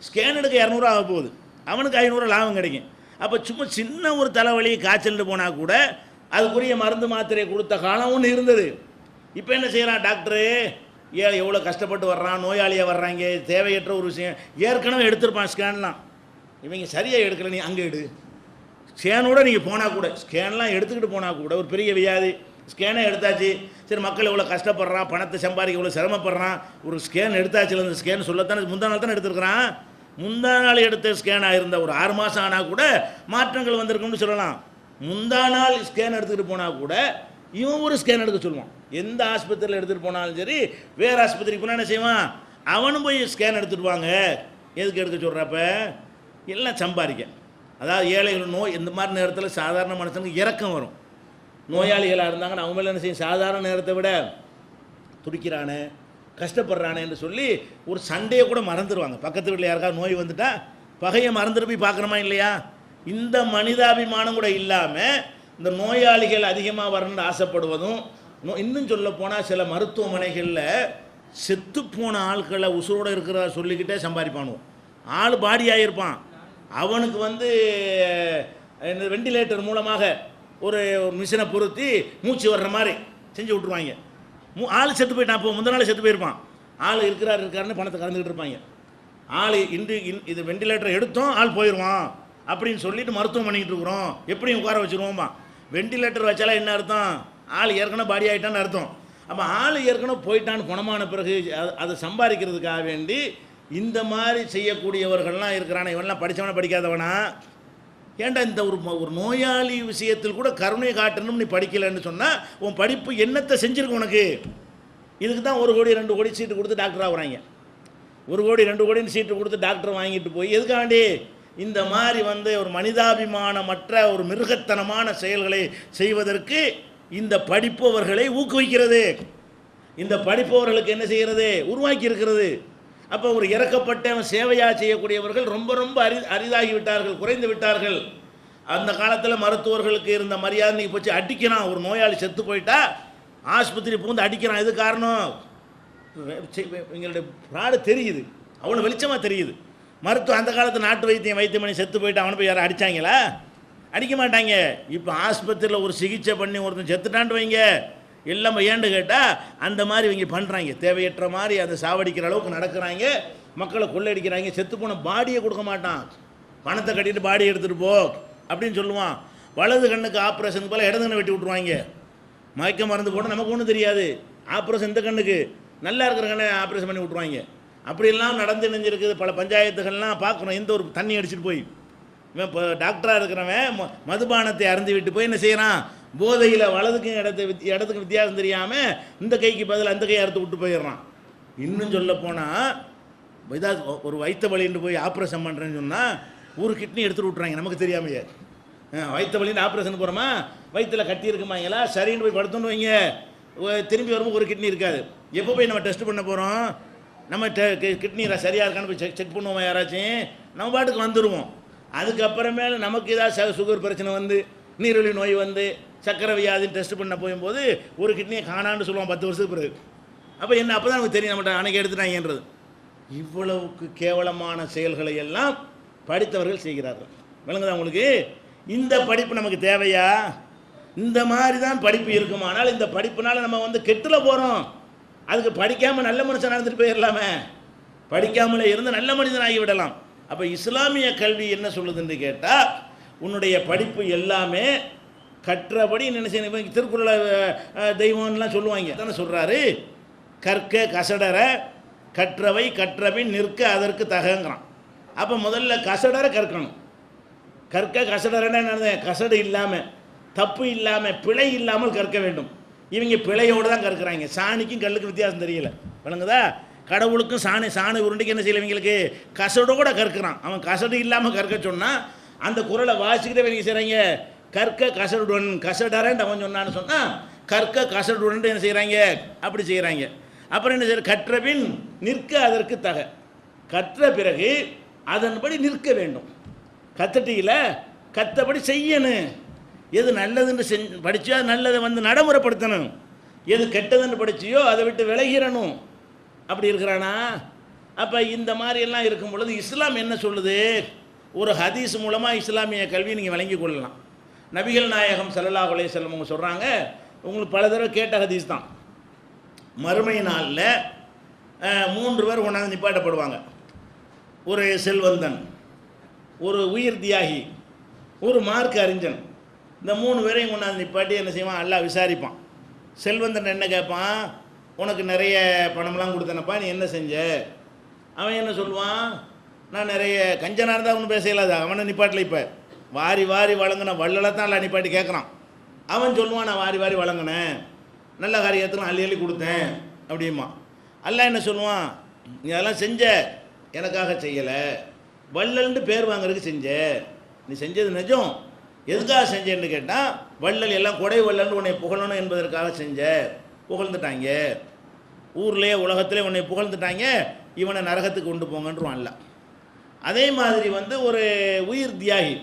Speaker 1: ஸ்கேன் எடுக்க 200 ஆக போகுது, அவனுக்கு 500 லாபம் கிடைக்கும். அப்போ சும்மா சின்ன ஒரு தலைவலி காய்ச்சல்னு போனால் கூட அதுக்குரிய மருந்து மாத்திரை கொடுத்த காலம் ஒன்று இருந்தது. இப்போ என்ன செய்கிறான் டாக்டரு? ஏன் எவ்வளோ கஷ்டப்பட்டு வர்றான், நோயாளியாக வர்றாங்க, தேவையற்ற ஒரு விஷயம் ஏற்கனவே எடுத்திருப்பான் ஸ்கேன்லாம், இவங்க சரியாக எடுக்கலை, நீ அங்கே எடு. ஸ்கேனோட நீங்கள் போனால் கூட, ஸ்கேன்லாம் எடுத்துக்கிட்டு போனால் கூட ஒரு பெரிய வியாதி, ஸ்கேனை எடுத்தாச்சு, சரி மக்கள் எவ்வளோ கஷ்டப்படுறான், பணத்தை சம்பாதிக்க எவ்வளோ சிரமப்படுறான், ஒரு ஸ்கேன் எடுத்தாச்சு. அந்த ஸ்கேன் சொல்லத்தானே முந்தா நாள் தானே எடுத்துருக்கிறான். முந்தா நாள் எடுத்த ஸ்கேனாக இருந்த ஒரு 6 மாதம் ஆனால் கூட மாற்றங்கள் வந்திருக்கும்னு சொல்லலாம். முந்தா நாள் ஸ்கேன் எடுத்துகிட்டு போனால் கூட இவன் ஒரு ஸ்கேன் எடுக்க சொல்லுவான். எந்த ஆஸ்பத்திரியில் எடுத்துகிட்டு போனாலும் சரி, வேறு ஆஸ்பத்திரிக்கு போனால் என்ன செய்வான்? அவனும் போய் ஸ்கேன் எடுத்துகிட்டு வாங்க. எதுக்கு எடுக்க சொல்கிறப்ப? எல்லாம் சம்பாதிக்க. அதாவது ஏழைகள் நோய் இந்த மாதிரி நேரத்தில் சாதாரண மனுஷனுக்கு இறக்கம் வரும். நோயாளிகளாக இருந்தாங்கன்னா அவங்க மேலே என்ன செய்யும்? சாதாரண நேரத்தை விட துடிக்கிறானே, கஷ்டப்படுறானேன்னு சொல்லி ஒரு சண்டையை கூட மறந்துடுவாங்க. பக்கத்து வீட்டில் யாருக்காவது நோய் வந்துட்டா பகையை மறந்துட்டு போய் பார்க்குறோமா இல்லையா? இந்த மனிதாபிமானம் கூட இல்லாமல் இந்த நோயாளிகள் அதிகமாக வரணும்னு ஆசைப்படுவதும், இன்னும் சொல்ல போனால் சில மருத்துவமனைகளில் செத்துப்போன ஆட்களை உசுரோடு இருக்கிறதா சொல்லிக்கிட்டே சம்பாதிப்பானுவோம். ஆள் பாடியாக இருப்பான், அவனுக்கு வந்து வெண்டிலேட்டர் மூலமாக ஒரு மிஷினை பொருத்தி மூச்சு வர்ற மாதிரி செஞ்சு விட்ருவாங்க. ஆள் செத்து போயிட்டான், அப்போ முந்தின நாள் செத்து போயிருப்பான். ஆள் இருக்காருன்னு பணத்தை கறந்துக்கிட்டு இருப்பாங்க. ஆள் இது வெண்டிலேட்டர் எடுத்தோம் ஆள் போயிடுவான் அப்படின்னு சொல்லிட்டு மருத்துவம் பண்ணிக்கிட்டு இருக்கிறோம், எப்படியும் உட்கார வச்சுருவோம்மா. வெண்டிலேட்டர் வச்சாலும் என்ன அர்த்தம்? ஆள் ஏற்கனவே பாடி ஆகிட்டான்னு அர்த்தம். அப்போ ஆள் ஏற்கனவே போயிட்டான்னு குணமான பிறகு அதை சம்பாதிக்கிறதுக்காக வேண்டி இந்த மாதிரி செய்யக்கூடியவர்கள்லாம் இருக்கிறானே. இவன்லாம் படித்தவனா படிக்காதவனா? ஏன்டா இந்த ஒரு நோயாளி விஷயத்தில் கூட கருணை காட்டணும் நீ படிக்கலைன்னு சொன்னால் உன் படிப்பு என்னத்தை செஞ்சுருக்கு உனக்கு? இதுக்கு தான் 1 கோடி 2 கோடி சீட்டு கொடுத்து டாக்டர் ஆகுறாங்க. 1 கோடி 2 கோடின்னு சீட்டு கொடுத்து டாக்டர் வாங்கிட்டு போய் எதுக்காண்டி? இந்த மாதிரி வந்து ஒரு மனிதாபிமானமற்ற ஒரு மிருகத்தனமான செயல்களை செய்வதற்கு இந்த படிப்பு அவர்களை ஊக்குவிக்கிறது. இந்த படிப்பு அவர்களுக்கு என்ன செய்கிறது? உருவாக்கி இருக்கிறது. அப்போ ஒரு இறக்கப்பட்ட சேவையாக செய்யக்கூடியவர்கள் ரொம்ப ரொம்ப அரிதாகி விட்டார்கள், குறைந்து விட்டார்கள். அந்த காலத்தில் மருத்துவர்களுக்கு இருந்த மரியாதை போச்சு. அடிக்கிறான், ஒரு நோயாளி செத்து போயிட்டா ஆஸ்பத்திரி பூந்து அடிக்கிறான். எது காரணம்? எங்களுடைய ஃப்ராடு தெரியுது, அவ்வளோ வெளிச்சமாக தெரியுது. மருத்துவம் அந்த காலத்து நாட்டு வைத்தியம் பண்ணி செத்து போயிட்டு அவனை போய் யாரும் அடித்தாங்களா? அடிக்க மாட்டாங்க. இப்போ ஆஸ்பத்திரியில் ஒரு சிகிச்சை பண்ணி ஒருத்தன் செத்துட்டான்ட்டு வைங்க, எல்லாம் ஏன்னு கேட்டால் அந்த மாதிரி இவங்க பண்ணுறாங்க. தேவையற்ற மாதிரி அதை சாவடிக்கிற அளவுக்கு நடக்கிறாங்க, மக்களை கொள்ளையடிக்கிறாங்க. செத்து போன பாடியை கொடுக்க மாட்டான், பணத்தை கட்டிட்டு பாடியை எடுத்துகிட்டு போ அப்படின்னு சொல்லுவான். வலது கண்ணுக்கு ஆப்ரேஷன் போல் இடது கண்ணை வெட்டி விட்ருவாங்க. மயக்க மருந்து போட நமக்கு ஒன்றும் தெரியாது. ஆப்ரேஷன் இந்த கண்ணுக்கு, நல்லா இருக்கிற கண்ணை ஆப்ரேஷன் பண்ணி விட்ருவாங்க. அப்படியெல்லாம் நடந்து நினைஞ்சிருக்குது. பல பஞ்சாயத்துகள்லாம் பார்க்கணும். எந்த ஒரு தண்ணி அடிச்சுட்டு போய் இவன் இப்போ டாக்டராக இருக்கிறவன் மதுபானத்தை அருந்தி விட்டு போய் என்ன செய்கிறான்? போதையில் வலதுக்கும் இடத்துக்கு வித்தியாசம் தெரியாமல் இந்த கைக்கு பதில் அந்த கையை அறுத்து விட்டு போயிடுறான். இன்னும் சொல்ல போனால் ஏதாவது ஒரு வயிற்று வலின்னு போய் ஆப்ரேஷன் பண்ணுறேன்னு சொன்னால் ஒரு கிட்னி எடுத்துகிட்டு விட்றாங்க, நமக்கு தெரியாமையே. வயிற்று வலின்னு ஆப்ரேஷன் போகிறோமா, வயிற்றில் கட்டி இருக்குமாங்களா, சரின்னு போய் படுத்துன்னு வைங்க, திரும்பி வரும்போது ஒரு கிட்னி இருக்காது. எப்போ போய் நம்ம டெஸ்ட் பண்ண போகிறோம்? நம்ம கிட்னி சரியாக இருக்கான்னு போய் செக் பண்ணுவோம் யாராச்சும்? நம்ம பாட்டுக்கு வந்துடுவோம். அதுக்கப்புறமேல நமக்கு ஏதாவது சுகர் பிரச்சனை வந்து நீரிழிவு நோய் வந்து சக்கரை வியாதின்னு டெஸ்ட் பண்ண போகும்போது ஒரு கிட்னியை காணான்னு சொல்லுவான் 10 வருஷத்துக்கு பிறகு. அப்போ என்ன அப்போ தான் நமக்கு தெரியும் நம்மகிட்ட அன்னைக்கு எடுத்துட்டாங்கன்றது. இவ்வளவுக்கு கேவலமான செயல்களை எல்லாம் படித்தவர்கள் செய்கிறார்கள். விளங்குதா உங்களுக்கு? இந்த படிப்பு நமக்கு தேவையா? இந்த மாதிரி தான் படிப்பு இருக்குமானால் இந்த படிப்புனால நம்ம வந்து கெட்டுல போகிறோம். அதுக்கு படிக்காமல் நல்ல மனுஷன் நடந்துட்டு போயிடலாமே, படிக்காமலே இருந்து நல்ல மனிதனாகி விடலாம். அப்போ இஸ்லாமிய கல்வி என்ன சொல்லுதுன்னு கேட்டால், உன்னுடைய படிப்பு எல்லாமே கற்றபடி என்ன செய்யணும். திருக்குறளை தெய்வம்லாம் சொல்லுவாங்க தானே சொல்கிறாரு, கற்க கசடர கற்றவை கற்றபின் நிற்க அதற்கு தகங்கிறான். அப்போ முதல்ல கசடர கற்கணும். கற்க கசடரன்னா என்ன? கசடு இல்லாமல், தப்பு இல்லாமல், பிழை இல்லாமல் கற்க வேண்டும். இவங்க பிழையோடு தான் கற்கிறாங்க. சாணிக்கும் கல்லுக்கும் வித்தியாசம் தெரியல. விளங்குதா? கடவுளுக்கும் சாணி உருண்டைக்கு என்ன செய்யல, இவங்களுக்கு கசடோட கற்கிறான். அவன் கசடு இல்லாமல் கற்க சொன்னால் அந்த குறளை வாசிக்கிட்டே இவங்க செய்கிறாங்க. கற்க கசடுடன் கசடரன் அவன் சொன்னான்னு சொன்னால் கற்க கசடுடன் என்ன செய்கிறாங்க, அப்படி செய்கிறாங்க. அப்புறம் என்ன செய்யற, கற்றபின் நிற்க அதற்கு தக, கற்ற பிறகு அதன்படி நிற்க வேண்டும். கத்துட்டீங்கள, கத்தபடி செய்யணும். எது நல்லதுன்னு படிச்சியோ அது நல்லதை வந்து நடைமுறைப்படுத்தணும். எது கெட்டதுன்னு படிச்சியோ அதை விட்டு விலகிறணும். அப்படி இருக்கிறானா? அப்போ இந்த மாதிரியெல்லாம் இருக்கும் பொழுது இஸ்லாம் என்ன சொல்லுது? ஒரு ஹதீஸ் மூலமாக இஸ்லாமிய கல்வியை நீங்கள் விளங்கி கொள்ளலாம். நபிகள் நாயகம் ஸல்லல்லாஹு அலைஹி வஸல்லம் அவங்க சொல்கிறாங்க, உங்களுக்கு பல தடவை கேட்ட ஹதீஸ் தான். மறுமை நாளில் 3 பேர் கொண்டாந்து நிப்பாட்டப்படுவாங்க. ஒரு செல்வந்தன், ஒரு உயிர் தியாகி, ஒரு மார்க்க அறிஞன். இந்த 3 பேரையும் கொண்டாந்து நிப்பாட்டி என்ன செய்வான்? அல்லாஹ் விசாரிப்பான். செல்வந்தன் என்ன கேட்பான்? உனக்கு நிறைய பணம்லாம் கொடுத்தனப்பா, நீ என்ன செஞ்ச? அவன் என்ன சொல்லுவான்? நான் நிறைய கஞ்சனாக இருந்தால் ஒன்றும் பேசலாது. அவனை நிப்பாட்டில் இப்போ வாரி வாரி வழங்கின வள்ளலை தான் எல்லாம் நிப்பாட்டி கேட்குறான். அவன் சொல்லுவான், நான் வாரி வாரி வழங்கினேன், நல்ல காரியத்தில் அள்ளி அள்ளி கொடுத்தேன் அப்படிமா. அல்லாஹ் என்ன சொல்லுவான்? நீ அதெல்லாம் செஞ்ச, எனக்காக செய்யலை, வள்ளல்னு பேர் வாங்குறதுக்கு செஞ்ச. நீ செஞ்சது நிஜம். எதுக்காக செஞ்சேன்னு கேட்டால், வள்ளல் எல்லாம் கொடை வள்ளல்னு உன்னை புகழணும் என்பதற்காக செஞ்ச. புகழ்ந்துட்டாங்க, ஊர்லேயே உலகத்திலே உன்னை புகழ்ந்துட்டாங்க, இவனை நரகத்துக்கு கொண்டு போங்கன்றான் அல்லாஹ். அதே மாதிரி வந்து ஒரு உயிர் தியாகி,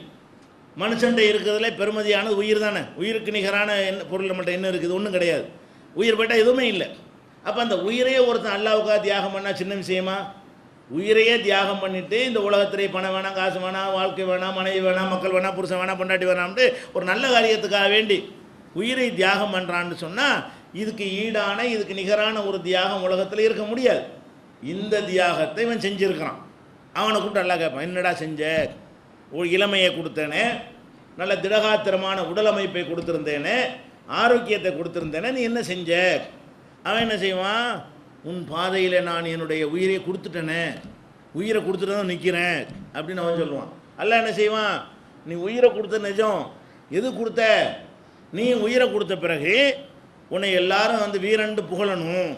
Speaker 1: மனுஷன்ட்ட இருக்கிறதுல பெருமதியானது உயிர் தானே. உயிருக்கு நிகரான என்ன பொருள் நம்மகிட்ட என்ன இருக்குது? ஒன்றும் கிடையாது. உயிர் போட்டால் எதுவுமே இல்லை. அப்போ அந்த உயிரையே ஒருத்தன் அல்லாவுக்காக தியாகம் பண்ணால் சின்ன விஷயமா? உயிரையே தியாகம் பண்ணிவிட்டு இந்த உலகத்திலே பணம் வேணாம், காசு வேணாம், வாழ்க்கை வேணாம், மனைவி வேணாம், மக்கள் வேணாம், புருஷன் வேணாம், பொண்டாட்டி வேணாம்ட்டு ஒரு நல்ல காரியத்துக்காக வேண்டி உயிரை தியாகம் பண்ணுறான்னு சொன்னால், இதுக்கு ஈடான, இதுக்கு நிகரான ஒரு தியாகம் உலகத்தில் இருக்க முடியாது. இந்த தியாகத்தை இவன் செஞ்சுருக்கிறான். அவனை கூப்பிட்டு நல்லா கேட்பான், என்னடா செஞ்ச? ஒரு இளமையை கொடுத்தேனே, நல்ல திடகாத்திரமான உடல் அமைப்பை கொடுத்துருந்தேனே, ஆரோக்கியத்தை கொடுத்துருந்தேனே, நீ என்ன செஞ்ச? அவன் என்ன செய்வான்? உன் பாதையில் நான் என்னுடைய உயிரை கொடுத்துட்டேனே, உயிரை கொடுத்துட்டு தான் நிற்கிறேன் அப்படின்னு அவன் சொல்லுவான். அல்லாஹ் என்ன செய்வான்? நீ உயிரை கொடுத்த நிஜம், எது கொடுத்த? நீ உயிரை கொடுத்த பிறகு உன்னை எல்லாரும் வந்து வீரண்டு புகழணும்,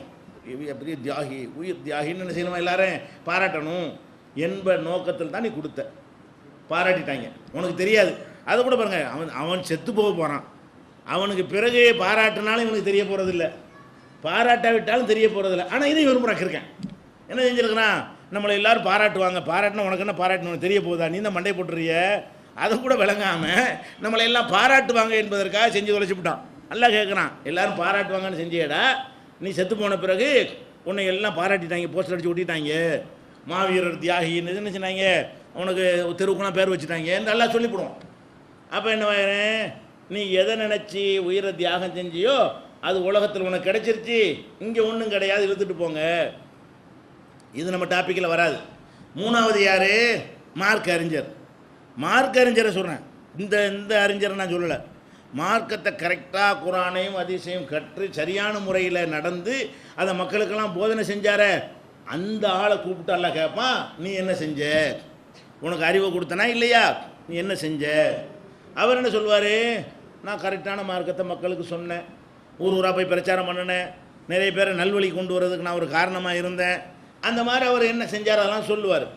Speaker 1: பெரிய தியாகி, உயிர் தியாகின்னு என்ன செய்யணும், எல்லாரும் பாராட்டணும் என்ப நோக்கத்தில் தான் நீ கொடுத்த. பாராட்டிட்டாங்க, உனக்கு தெரியாது. அதை கூட பாருங்க, அவன் செத்து போக போகிறான். அவனுக்கு பிறகு பாராட்டினாலும் இவனுக்கு தெரிய போகிறதில்ல, பாராட்டாவிட்டாலும் தெரிய போகிறதில்ல. ஆனால் இதை விரும்புகிறான் இருக்கேன். என்ன செஞ்சுருக்கிறான்? நம்மளை எல்லோரும் பாராட்டுவாங்க, பாராட்டினா உனக்கு என்ன பாராட்டணும் தெரிய போகுதா? நீ தான் மண்டை போட்டுறிய. அதை கூட விளங்காமல் நம்மளை எல்லாம் பாராட்டுவாங்க என்பதற்காக செஞ்சு தொலைச்சிவிட்டான். நல்லா கேட்குறான், எல்லோரும் பாராட்டுவாங்கன்னு செஞ்சியடா, நீ செத்து போன பிறகு உன்னை எல்லாம் பாராட்டிட்டாங்க, போஸ்டர் அடித்து ஒட்டிட்டாங்க, மாவீரர் தியாகின்னு என்ன சொன்னாங்க, உனக்கு தெருவுக்குலாம் பேர் வச்சுட்டாங்க, எல்லாம் சொல்லிவிடுவோம். அப்போ என்ன வாயிறேன்? நீ எதை நினச்சி உயிரை தியாகம் செஞ்சியோ அது உலகத்தில் உனக்கு கிடைச்சிருச்சு, இங்கே ஒன்றும் கிடையாது, இழுத்துட்டு போங்க. இது நம்ம டாப்பிக்கில் வராது. 3வது யார்? மார்க் அறிஞர். மார்க் அறிஞரை சொல்கிறேன், இந்த அறிஞரை நான் சொல்லலை. மார்க்கத்தை கரெக்டாக குரானையும் அதிசயம் கற்று சரியான முறையில் நடந்து அதை மக்களுக்கெல்லாம் போதனை செஞ்சார அந்த ஆளை கூப்பிட்டு எல்லாம் கேட்பான், நீ என்ன செஞ்ச? உனக்கு அறிவை கொடுத்தனா இல்லையா? நீ என்ன செஞ்ச? அவர் என்ன சொல்வார்? நான் கரெக்டான மார்க்கத்தை மக்களுக்கு சொன்னேன், ஊர் ஊராக போய் பிரச்சாரம் பண்ணினேன், நிறைய பேரை நல்வழி கொண்டு வரதுக்கு நான் ஒரு காரணமாக இருந்தேன். அந்த மாதிரி அவர் என்ன செஞ்சார் அதெல்லாம் சொல்லுவார்.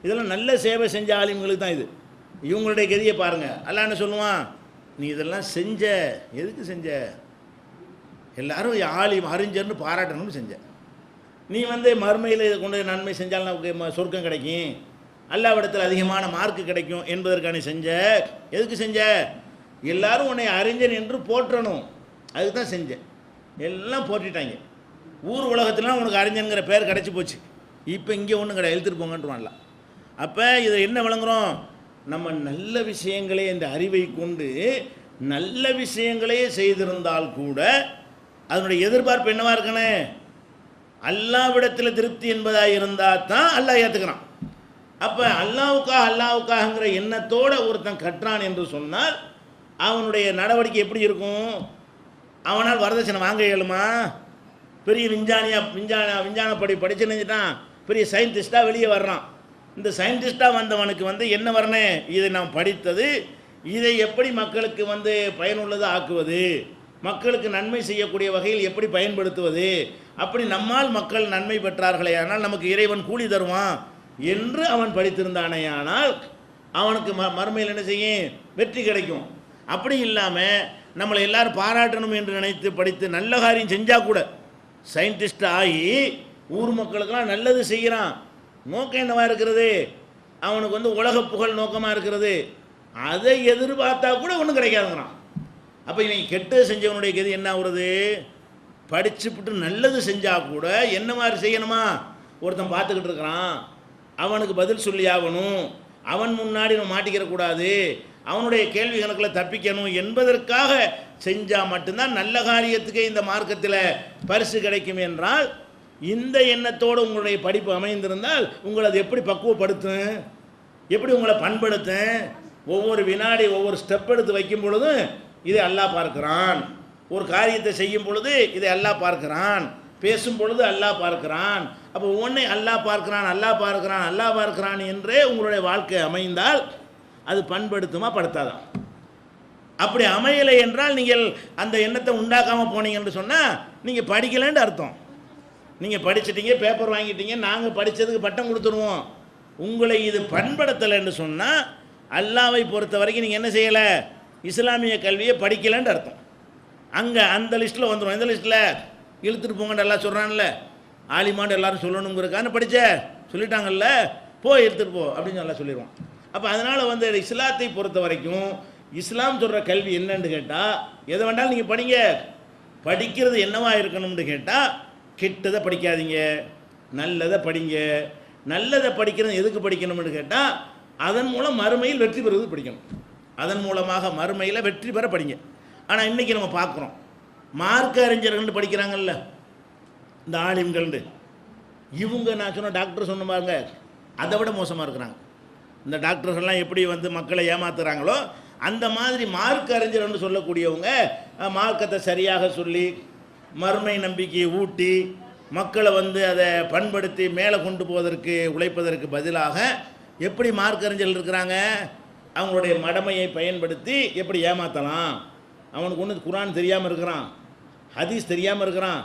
Speaker 1: இதெல்லாம் நல்ல சேவை செஞ்ச ஆலிம்களுக்கு தான் இது. இவங்களுடைய கதியை பாருங்கள். அல்லாஹ் என்ன சொல்லுவான்? நீ இதெல்லாம் செஞ்ச, எதுக்கு செஞ்ச? எல்லாரும் ஆலிம் அறிஞர்னு பாராட்டணும்னு செஞ்ச. நீ வந்து மறுமையில் இதை கொண்டு நன்மை செஞ்சாலும் நமக்கு சொர்க்கம் கிடைக்கும், அல்லாவிடத்தில் அதிகமான மார்க்கு கிடைக்கும் என்பதற்கான செஞ்ச. எதுக்கு செஞ்ச? எல்லாரும் உன்னை அறிஞன் என்று போற்றணும், அதுக்கு தான் செஞ்சேன். எல்லாம் போற்றிட்டாங்க. ஊர் உலகத்துலாம் உனக்கு அறிஞனுங்கிற பேர் கிடச்சி போச்சு. இப்போ இங்கே ஒன்றும் கிடையாது, எழுத்துட்டு போங்கன்றான்ல. அப்போ இதை என்ன விளங்குறோம்? நம்ம நல்ல விஷயங்களே இந்த அறிவை கொண்டு நல்ல விஷயங்களே செய்திருந்தால் கூட அதனுடைய எதிர்பார்ப்பு என்னவா இருக்கணும்? அல்லாவிடத்தில் திருப்தி என்பதாக இருந்தால் தான் அல்லாஹ் ஏற்றுக்கிறான். அப்போ அல்லாவுக்காகங்கிற எண்ணத்தோடு ஒருத்தன் கற்றான் என்று சொன்னால் அவனுடைய நடவடிக்கை எப்படி இருக்கும்? அவனால் வரதட்சணை வாங்க இயலுமா? பெரிய விஞ்ஞானப்படி படிச்சு நினைச்சிட்டான், பெரிய சயின்டிஸ்டாக வெளியே வர்றான். இந்த சயின்டிஸ்டாக வந்தவனுக்கு என்ன வரணும்? இதை நாம் படித்தது, இதை எப்படி மக்களுக்கு பயனுள்ளதாக ஆக்குவது, மக்களுக்கு நன்மை செய்யக்கூடிய வகையில் எப்படி பயன்படுத்துவது, அப்படி நம்மால் மக்கள் நன்மை பெற்றார்களே ஆனால் நமக்கு இறைவன் கூலி தருவான் என்று அவன் படித்திருந்தானே ஆனால் அவனுக்கு மறுமையில் என்ன செய்யும்? வெற்றி கிடைக்கும். அப்படி இல்லாமல் நம்மளை எல்லாரும் பாராட்டணும் என்று நினைத்து படித்து நல்ல காரியம் செஞ்சால் கூட சயின்டிஸ்ட் ஆகி ஊர் மக்களுக்கெல்லாம் நல்லது செய்கிறான், நோக்கம் என்னவா இருக்கிறது? அவனுக்கு உலக புகழ் நோக்கமாக இருக்கிறது. அதை எதிர்பார்த்தா கூட ஒன்றும் கிடைக்காதுங்கிறான். அப்போ இவன் கெட்டது செஞ்சவனுடைய கதி என்ன ஆகுறது? படிச்சுப்பிட்டு நல்லது செஞ்சால் கூட என்ன மாதிரி செய்யணுமா? ஒருத்தன் பார்த்துக்கிட்டு இருக்கிறான், அவனுக்கு பதில் சொல்லி ஆகணும், அவன் முன்னாடி நம்ம மாட்டிக்கிறக்கூடாது, அவனுடைய கேள்வி கணக்கில் தப்பிக்கணும் என்பதற்காக செஞ்சால் மட்டும்தான் நல்ல காரியத்துக்கு இந்த மார்க்கத்தில் பரிசு கிடைக்கும். என்றால் இந்த எண்ணத்தோடு உங்களுடைய படிப்பு அமைந்திருந்தால் உங்களை அது எப்படி பக்குவப்படுத்தும், எப்படி உங்களை பண்படுத்தும்? ஒவ்வொரு வினாடி ஒவ்வொரு ஸ்டெப் எடுத்து வைக்கும் பொழுதும் இதை அல்லாஹ் பார்க்கிறான். ஒரு காரியத்தை செய்யும் பொழுது இதை அல்லாஹ் பார்க்கிறான், பேசும் பொழுது அல்லாஹ் பார்க்கிறான். அப்போ ஒன்றை அல்லாஹ் பார்க்கிறான், அல்லாஹ் பார்க்கிறான், அல்லாஹ் பார்க்கிறான் என்றே உங்களுடைய வாழ்க்கை அமைந்தால் அது பண்படுத்துமா படுத்தாதான்? அப்படி அமையலை என்றால் நீங்கள் அந்த எண்ணத்தை உண்டாக்காமல் போனீங்கன்னு சொன்னால் நீங்கள் படிக்கலைன்னு அர்த்தம். நீங்கள் படிச்சிட்டீங்க, பேப்பர் வாங்கிட்டீங்க, நாங்கள் படித்ததுக்கு பட்டம் கொடுத்துருவோம், உங்களை இது பண்படுத்தலைன்னு சொன்னால் அல்லாவை பொறுத்த வரைக்கும் நீங்கள் என்ன செய்யலை? இஸ்லாமிய கல்வியை படிக்கலைன்னு அர்த்தம். அங்கே அந்த லிஸ்ட்டில் வந்துடும். எந்த லிஸ்ட்டில்? இழுத்துட்டு போங்கன்னு எல்லாம் சொல்கிறான்ல, ஆலிமாண்டு எல்லாரும் சொல்லணுங்கிறக்கான படித்த சொல்லிட்டாங்கல்ல, போய் எடுத்துகிட்டு போ அப்படின்னு நல்லா சொல்லிடுவான். அப்போ அதனால் இஸ்லாத்தை பொறுத்த வரைக்கும் இஸ்லாம் சொல்கிற கல்வி என்னன்னு கேட்டால் எதை வேண்டாலும் நீங்கள் படிங்க. படிக்கிறது என்னவா இருக்கணும்னு கேட்டால் கெட்டதை படிக்காதீங்க, நல்லதை படிங்க. நல்லதை படிக்கிறது எதுக்கு படிக்கணும்னு கேட்டால் அதன் மூலம் மறுமையில் வெற்றி பெறுவது படிக்கணும். அதன் மூலமாக மறுமையில் வெற்றி பெற படிங்க. ஆனால் இன்றைக்கி நம்ம பார்க்குறோம், மார்க்க அறிஞர்கள் படிக்கிறாங்கல்ல, இந்த ஆலிம்கள், இவங்க நான் சொன்ன டாக்டர் சொன்ன பாருங்க, அதை விட மோசமாக இருக்கிறாங்க. இந்த டாக்டர்கள்லாம் எப்படி மக்களை ஏமாத்துறாங்களோ அந்த மாதிரி மார்க்க அறிஞர்னு சொல்லக்கூடியவங்க மார்க்கத்தை சரியாக சொல்லி மறுமை நம்பிக்கையை ஊட்டி மக்களை அதை பண்படுத்தி மேலே கொண்டு போவதற்கு உழைப்பதற்கு பதிலாக எப்படி மார்க்க அறிஞர்கள் இருக்கிறாங்க? அவங்களுடைய மடமையை பயன்படுத்தி எப்படி ஏமாற்றலாம், அவனுக்கு ஒன்று குரான் தெரியாமல் இருக்கிறான், ஹதீஸ் தெரியாமல் இருக்கிறான்,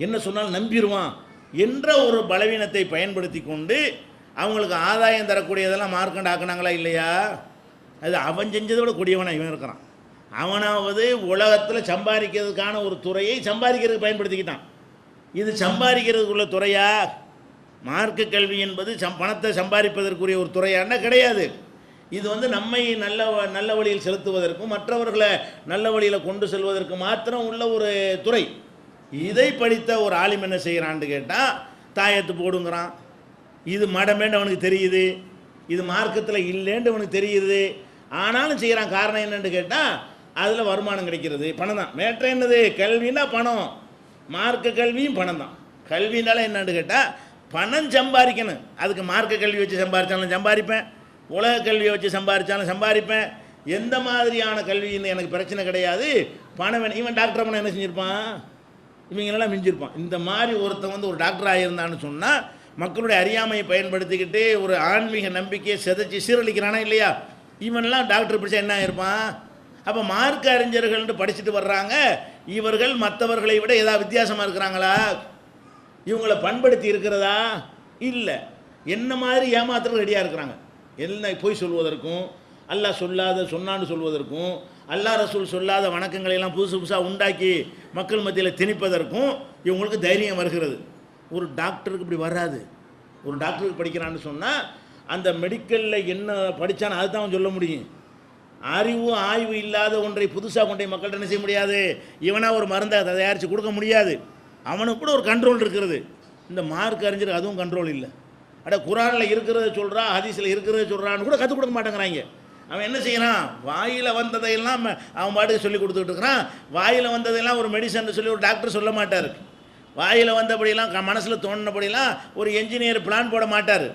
Speaker 1: என்ன சொன்னாலும் நம்பிடுவான் என்ற ஒரு பலவீனத்தை பயன்படுத்தி கொண்டு அவங்களுக்கு ஆதாயம் தரக்கூடியதெல்லாம் மார்க்கண்ட் ஆக்கினாங்களா இல்லையா? அது அவன் செஞ்சதை விட கூடியவனாக இவன் இருக்கிறான். அவனாவது உலகத்தில் சம்பாதிக்கிறதுக்கான ஒரு துறையை சம்பாதிக்கிறதுக்கு பயன்படுத்திக்கிட்டான். இது சம்பாதிக்கிறதுக்குள்ள துறையா? மார்க்க கல்வி என்பது பணத்தை சம்பாதிப்பதற்குரிய ஒரு துறையானா கிடையாது. இது நம்மை நல்ல வழியில் செலுத்துவதற்கும் மற்றவர்களை நல்ல வழியில் கொண்டு செல்வதற்கு மாத்திரம் உள்ள ஒரு துறை. இதை படித்த ஒரு ஆலிம் என்ன செய்கிறான்னு கேட்டால் தாயத்து போடுங்கிறான். இது மடமேண்டு அவனுக்கு தெரியுது, இது மார்க்கத்தில் இல்லைன்னு அவனுக்கு தெரியுது, ஆனாலும் செய்கிறான். காரணம் என்னன்னு கேட்டால் அதில் வருமானம் கிடைக்கிறது, பணம் தான். மேட்ரு என்னது? கல்வின்னா பணம், மார்க்க கல்வியும் பணம் தான். கல்வினால என்னன்னு கேட்டால் பணம் சம்பாதிக்கணும். அதுக்கு மார்க்க கல்வி வச்சு சம்பாதிச்சாலும் சம்பாதிப்பேன், உலக கல்வியை வச்சு சம்பாதிச்சாலும் சம்பாதிப்பேன். எந்த மாதிரியான கல்வின்னு எனக்கு பிரச்சனை கிடையாது. பணம் வேணும். இவன் டாக்டர் பண்ண என்ன செஞ்சுருப்பான்? இவங்களெல்லாம் மிஞ்சிருப்பான். இந்த மாதிரி ஒருத்தன் ஒரு டாக்டர் ஆகியிருந்தான்னு சொன்னால் மக்களுடைய அறியாமையை பயன்படுத்திக்கிட்டு ஒரு ஆன்மீக நம்பிக்கையை செதைச்சி சீரழிக்கிறானா இல்லையா? இவன்லாம் டாக்டர் படித்தா என்ன ஆகிருப்பான்? அப்போ மார்க்க அறிஞர்கள்னு படிச்சுட்டு வர்றாங்க, இவர்கள் மற்றவர்களை விட ஏதாவது வித்தியாசமாக இருக்கிறாங்களா? இவங்களை பண்படுத்தி இருக்கிறதா? இல்லை. என்ன மாதிரி ஏமாத்துறது ரெடியாக இருக்கிறாங்க. எல்லாம் பொய் சொல்வதற்கும், அல்லாஹ் சொன்னான்னு சொல்வதற்கும், அல்லாஹ் ரசூல் சொல்லாத வணக்கங்களையெல்லாம் புதுசாக உண்டாக்கி மக்கள் மத்தியில் திணிப்பதற்கும் இவங்களுக்கு தைரியம் வருகிறது. ஒரு டாக்டருக்கு இப்படி வராது. ஒரு டாக்டருக்கு படிக்கிறான்னு சொன்னால் அந்த மெடிக்கலில் என்ன படித்தான்னு அதுதான் அவன் சொல்ல முடியும். அறிவு ஆய்வு இல்லாத ஒன்றை புதுசாக கொண்டே மக்கள்கிட்ட என்ன செய்ய முடியாது. இவனா ஒரு மருந்தை தயாரித்து கொடுக்க முடியாது. அவனுக்கு கூட ஒரு கண்ட்ரோல் இருக்கிறது. இந்த மார்க் அறிஞர் அதுவும் கண்ட்ரோல் இல்லை. குரானில் இருக்கிறத சொல்கிறா, ஹதீஸில் இருக்கிறத சொல்கிறான்னு கூட கற்றுக் கொடுக்க மாட்டேங்கிறாங்க. அவன் என்ன செய்யறான், வாயில் வந்ததையெல்லாம் அவன் பாட்டுக்கு சொல்லி கொடுத்துக்கிட்டு இருக்கிறான். வாயில் வந்ததையெல்லாம் ஒரு மெடிசன் சொல்லி ஒரு டாக்டர் சொல்ல மாட்டார். வாயில் வந்தபடியெல்லாம் மனசில் தோணுனபடியெல்லாம் ஒரு என்ஜினியர் பிளான் போட மாட்டார்.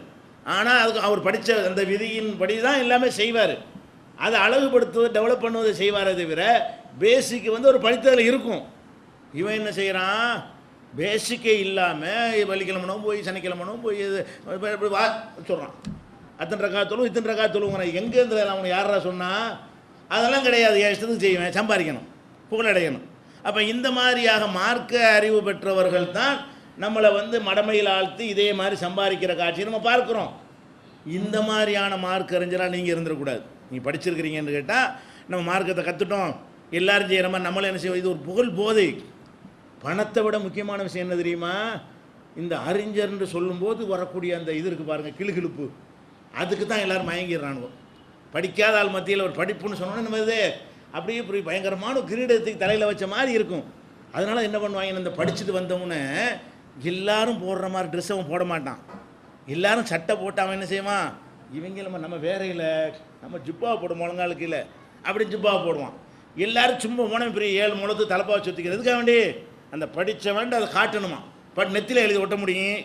Speaker 1: ஆனால் அதுக்கு அவர் படித்த அந்த விதியின் படி தான் எல்லாமே செய்வார். அதை அழகுபடுத்துவது டெவலப் பண்ணுவதை செய்வாரே தவிர பேசிக்கு ஒரு படித்ததில் இருக்கும். இவன் என்ன செய்கிறான், பேசிக்கே இல்லாமல் வெள்ளிக்கிழமனும் போய் சனிக்கிழமனும் போய் வா சொல்கிறான். அத்தனை ரக்கா தொழுவும் இத்தனை ரக்கா தொழுவுங்கிறான். எங்கேருந்து அவனை யாரா சொன்னால் அதெல்லாம் கிடையாது. என் இஷ்டத்துக்கு செய்வேன், சம்பாதிக்கணும், புகழடையணும். அப்போ இந்த மாதிரியாக மார்க்க அறிவு பெற்றவர்கள் தான் நம்மளை மடமையில் ஆழ்த்தி இதே மாதிரி சம்பாதிக்கிற காட்சியை நம்ம பார்க்குறோம். இந்த மாதிரியான மார்க் அறிஞராக நீங்கள் இருந்துடக்கூடாது. நீங்கள் படிச்சிருக்கிறீங்கன்னு கேட்டால் நம்ம மார்க்கத்தை கற்றுட்டோம் எல்லோரும் செய்கிற மாதிரி நம்மளே என்ன செய்வோம். இது ஒரு புகழ் போதை. பணத்தை விட முக்கியமான விஷயம் என்ன தெரியுமா, இந்த அறிஞர்ன்னு சொல்லும்போது வரக்கூடிய அந்த இது இருக்குது பாருங்கள், கிளுகிழுப்பு. அதுக்கு தான் எல்லோரும் மயங்கிடுறானுவோ. படிக்காத ஆள் மத்தியில் ஒரு படிப்புன்னு சொன்னோன்னே நம்ம இது அப்படியே இப்படி பயங்கரமான கிரீடத்துக்கு தலையில் வச்ச மாதிரி இருக்கும். அதனால் என்ன பண்ணுவாங்க, இந்த படிச்சுட்டு வந்தவொன்னே எல்லாரும் போடுற மாதிரி ட்ரெஸ் அவன் போட மாட்டான். எல்லாரும் சட்டை போட்டு அவன் என்ன செய்வான், இவங்க நம்ம வேறையில் நம்ம ஜிப்பாவை போடும் முழங்காலுக்கு இல்லை அப்படின்னு ஜிப்பாவை போடுவான். எல்லோரும் சும்மா போனவன் பெரிய 7 முழத்து தலைப்பாவை சுற்றிக்கிறதுக்காக வேண்டி அந்த படித்தவன் அதை காட்டணுமா. நெத்தியில் எழுதி ஒட்ட முடியும்,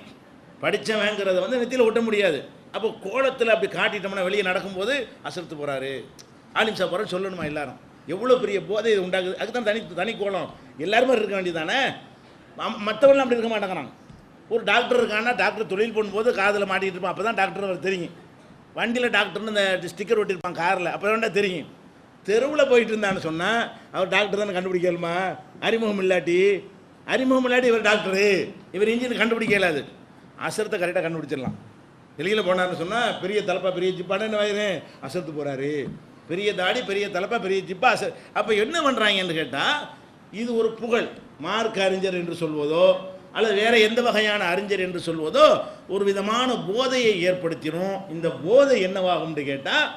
Speaker 1: படித்தவங்கிறத நெத்தியில் ஒட்ட முடியாது. அப்போ கோலத்தில் அப்படி காட்டிட்டோம்னா வெளியே நடக்கும்போது அசர்த்து போகிறாரு, ஆலிம் சாப் போகிறாரு சொல்லணுமா. எல்லாரும் எவ்வளோ பெரிய போதை இது உண்டாகுது. அதுக்கு தான் தனி கோலம் எல்லாருமே இருக்க வேண்டியது தானே. மற்றவங்களும் அப்படி இருக்க மாட்டேங்கிறாங்க. ஒரு டாக்டர் இருக்கான்னா டாக்டர் தொழில் பண்ணும்போது காதில் மாட்டிகிட்டு இருப்பான், அப்போ தான் டாக்டர் அவர் தெரியும். வண்டியில் டாக்டர்னு இந்த ஸ்டிக்கர் ஒட்டியிருப்பான் காரில், அப்போ வேண்டாம் தெரியும். தெருவில் போயிட்டு இருந்தான்னு சொன்னால் அவர் டாக்டர் தானே கண்டுபிடிக்கலுமா. அறிமுகம் இல்லாட்டி இவர் டாக்டரு, இவர் இன்ஜின் கண்டுபிடிக்க இயலாது. அசரத்தை கரெக்டாக கண்டுபிடிச்சிடலாம். வெளியில் போனார்னு சொன்னால் பெரிய தலைப்பா பெரிய ஜிப்பான்னு என்ன வாயிரு அசர்த்து போகிறாரு, பெரிய தாடி பெரிய தலைப்பா பெரிய ஜிப்பா அப்போ என்ன பண்ணுறாங்கன்னு கேட்டால் இது ஒரு புகழ். மார்க் அறிஞர் என்று சொல்வதோ அல்லது வேறு எந்த வகையான அறிஞர் என்று சொல்வதோ ஒரு விதமான போதையை ஏற்படுத்திடும். இந்த போதை என்னவாகும்னு கேட்டால்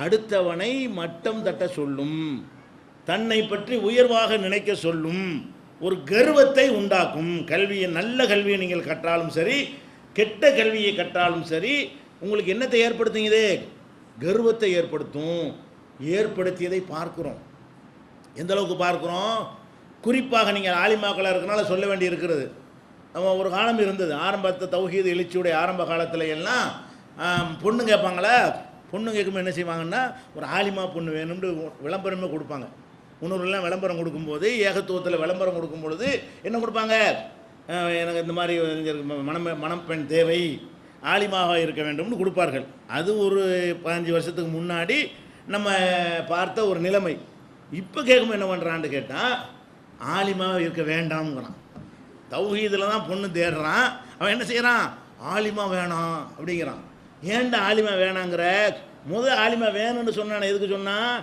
Speaker 1: அடுத்தவனை மட்டம் தட்ட சொல்லும், தன்னை பற்றி உயர்வாக நினைக்க சொல்லும், ஒரு கர்வத்தை உண்டாக்கும். கல்வியை நல்ல கல்வியை நீங்கள் கற்றாலும் சரி கெட்ட கல்வியை கற்றாலும் சரி உங்களுக்கு என்னத்தை ஏற்படுத்துங்க, இது கர்வத்தை ஏற்படுத்தும். ஏற்படுத்தியதை பார்க்குறோம். எந்த அளவுக்கு பார்க்குறோம், குறிப்பாக நீங்கள் ஆலிமாக்களாக இருக்கனால சொல்ல வேண்டி இருக்கிறது. ஒரு காலம் இருந்தது, ஆரம்பத்தை தௌஹீது எழுச்சியுடைய ஆரம்ப காலத்தில் எல்லாம் பொண்ணு கேட்பாங்களா, பொண்ணு கேட்கும்போது என்ன செய்வாங்கன்னா ஒரு ஆலிமா பொண்ணு வேணும்னு விளம்பரமே கொடுப்பாங்க. முன்னூறுலாம் விளம்பரம் கொடுக்கும்போது ஏகத்துவத்தில் விளம்பரம் கொடுக்கும் பொழுது என்ன கொடுப்பாங்க, எனக்கு இந்த மாதிரி மணப்பெண் தேவை, ஆலிமாக இருக்க வேண்டும்னு கொடுப்பார்கள். அது ஒரு 15 வருஷத்துக்கு முன்னாடி நம்ம பார்த்த ஒரு நிலைமை. இப்போ கேட்கும்போது என்ன பண்ணுறான்னு கேட்டால் ஆலிமாக இருக்க வேண்டாம்ங்கிறான். தௌஹீதில் தான் பொண்ணு தேடுறான், அவன் என்ன செய்கிறான், ஆலிமா வேணாம் அப்படிங்கிறான். ஏன்டா ஆலிமா வேணாங்கிற, ஆலிமா வேணும்னு சொன்னான். எதுக்கு சொன்னான்,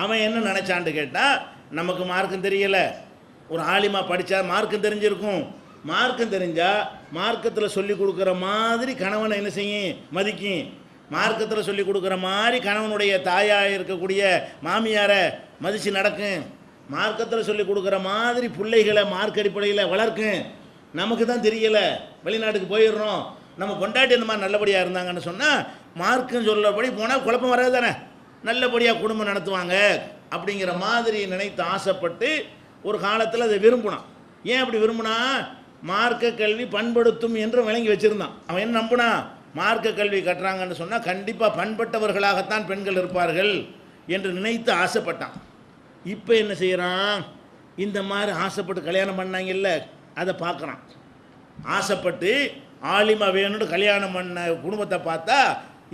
Speaker 1: அவன் என்ன நினச்சான்னு கேட்டால் நமக்கு மார்க்கும் தெரியலை, ஒரு ஆலிமா படித்தா மார்க்கும் தெரிஞ்சிருக்கும், மார்க்கம் தெரிஞ்சால் மார்க்கத்தில் சொல்லி கொடுக்குற மாதிரி கணவனை என்ன செய்யும், மதிக்கும். மார்க்கத்தில் சொல்லி கொடுக்குற மாதிரி கணவனுடைய தாயாக இருக்கக்கூடிய மாமியாரை மதித்து நடக்கும். மார்க்கத்தில் சொல்லி கொடுக்குற மாதிரி பிள்ளைகளை மார்க் அடிப்படையில் வளர்க்கும். நமக்கு தான் தெரியலை, வெளிநாட்டுக்கு போயிடுறோம். நம்ம பொண்டாட்டி இந்த மாதிரி நல்லபடியாக இருந்தாங்கன்னு சொன்னால் மார்க்குன்னு சொல்லபடி போனால் குழப்பம் வராது தானே, நல்லபடியாக குடும்பம் நடத்துவாங்க அப்படிங்கிற மாதிரி நினைத்து ஆசைப்பட்டு ஒரு காலத்தில் அதை விரும்பினான். ஏன் அப்படி விரும்பினா, மார்க்க கல்வி பண்படுத்தும் என்று விளங்கி வச்சுருந்தான். அவன் என்ன நம்பினா, மார்க்க கல்வி கட்டுறாங்கன்னு சொன்னால் கண்டிப்பாக பண்பட்டவர்களாகத்தான் பெண்கள் இருப்பார்கள் என்று நினைத்து ஆசைப்பட்டான். இப்போ என்ன செய்கிறான், இந்த மாதிரி ஆசைப்பட்டு கல்யாணம் பண்ணாங்கல்ல அதை பார்க்குறான். ஆசைப்பட்டு ஆலிமா வேணும்னு கல்யாணம் பண்ண குடும்பத்தை பார்த்தா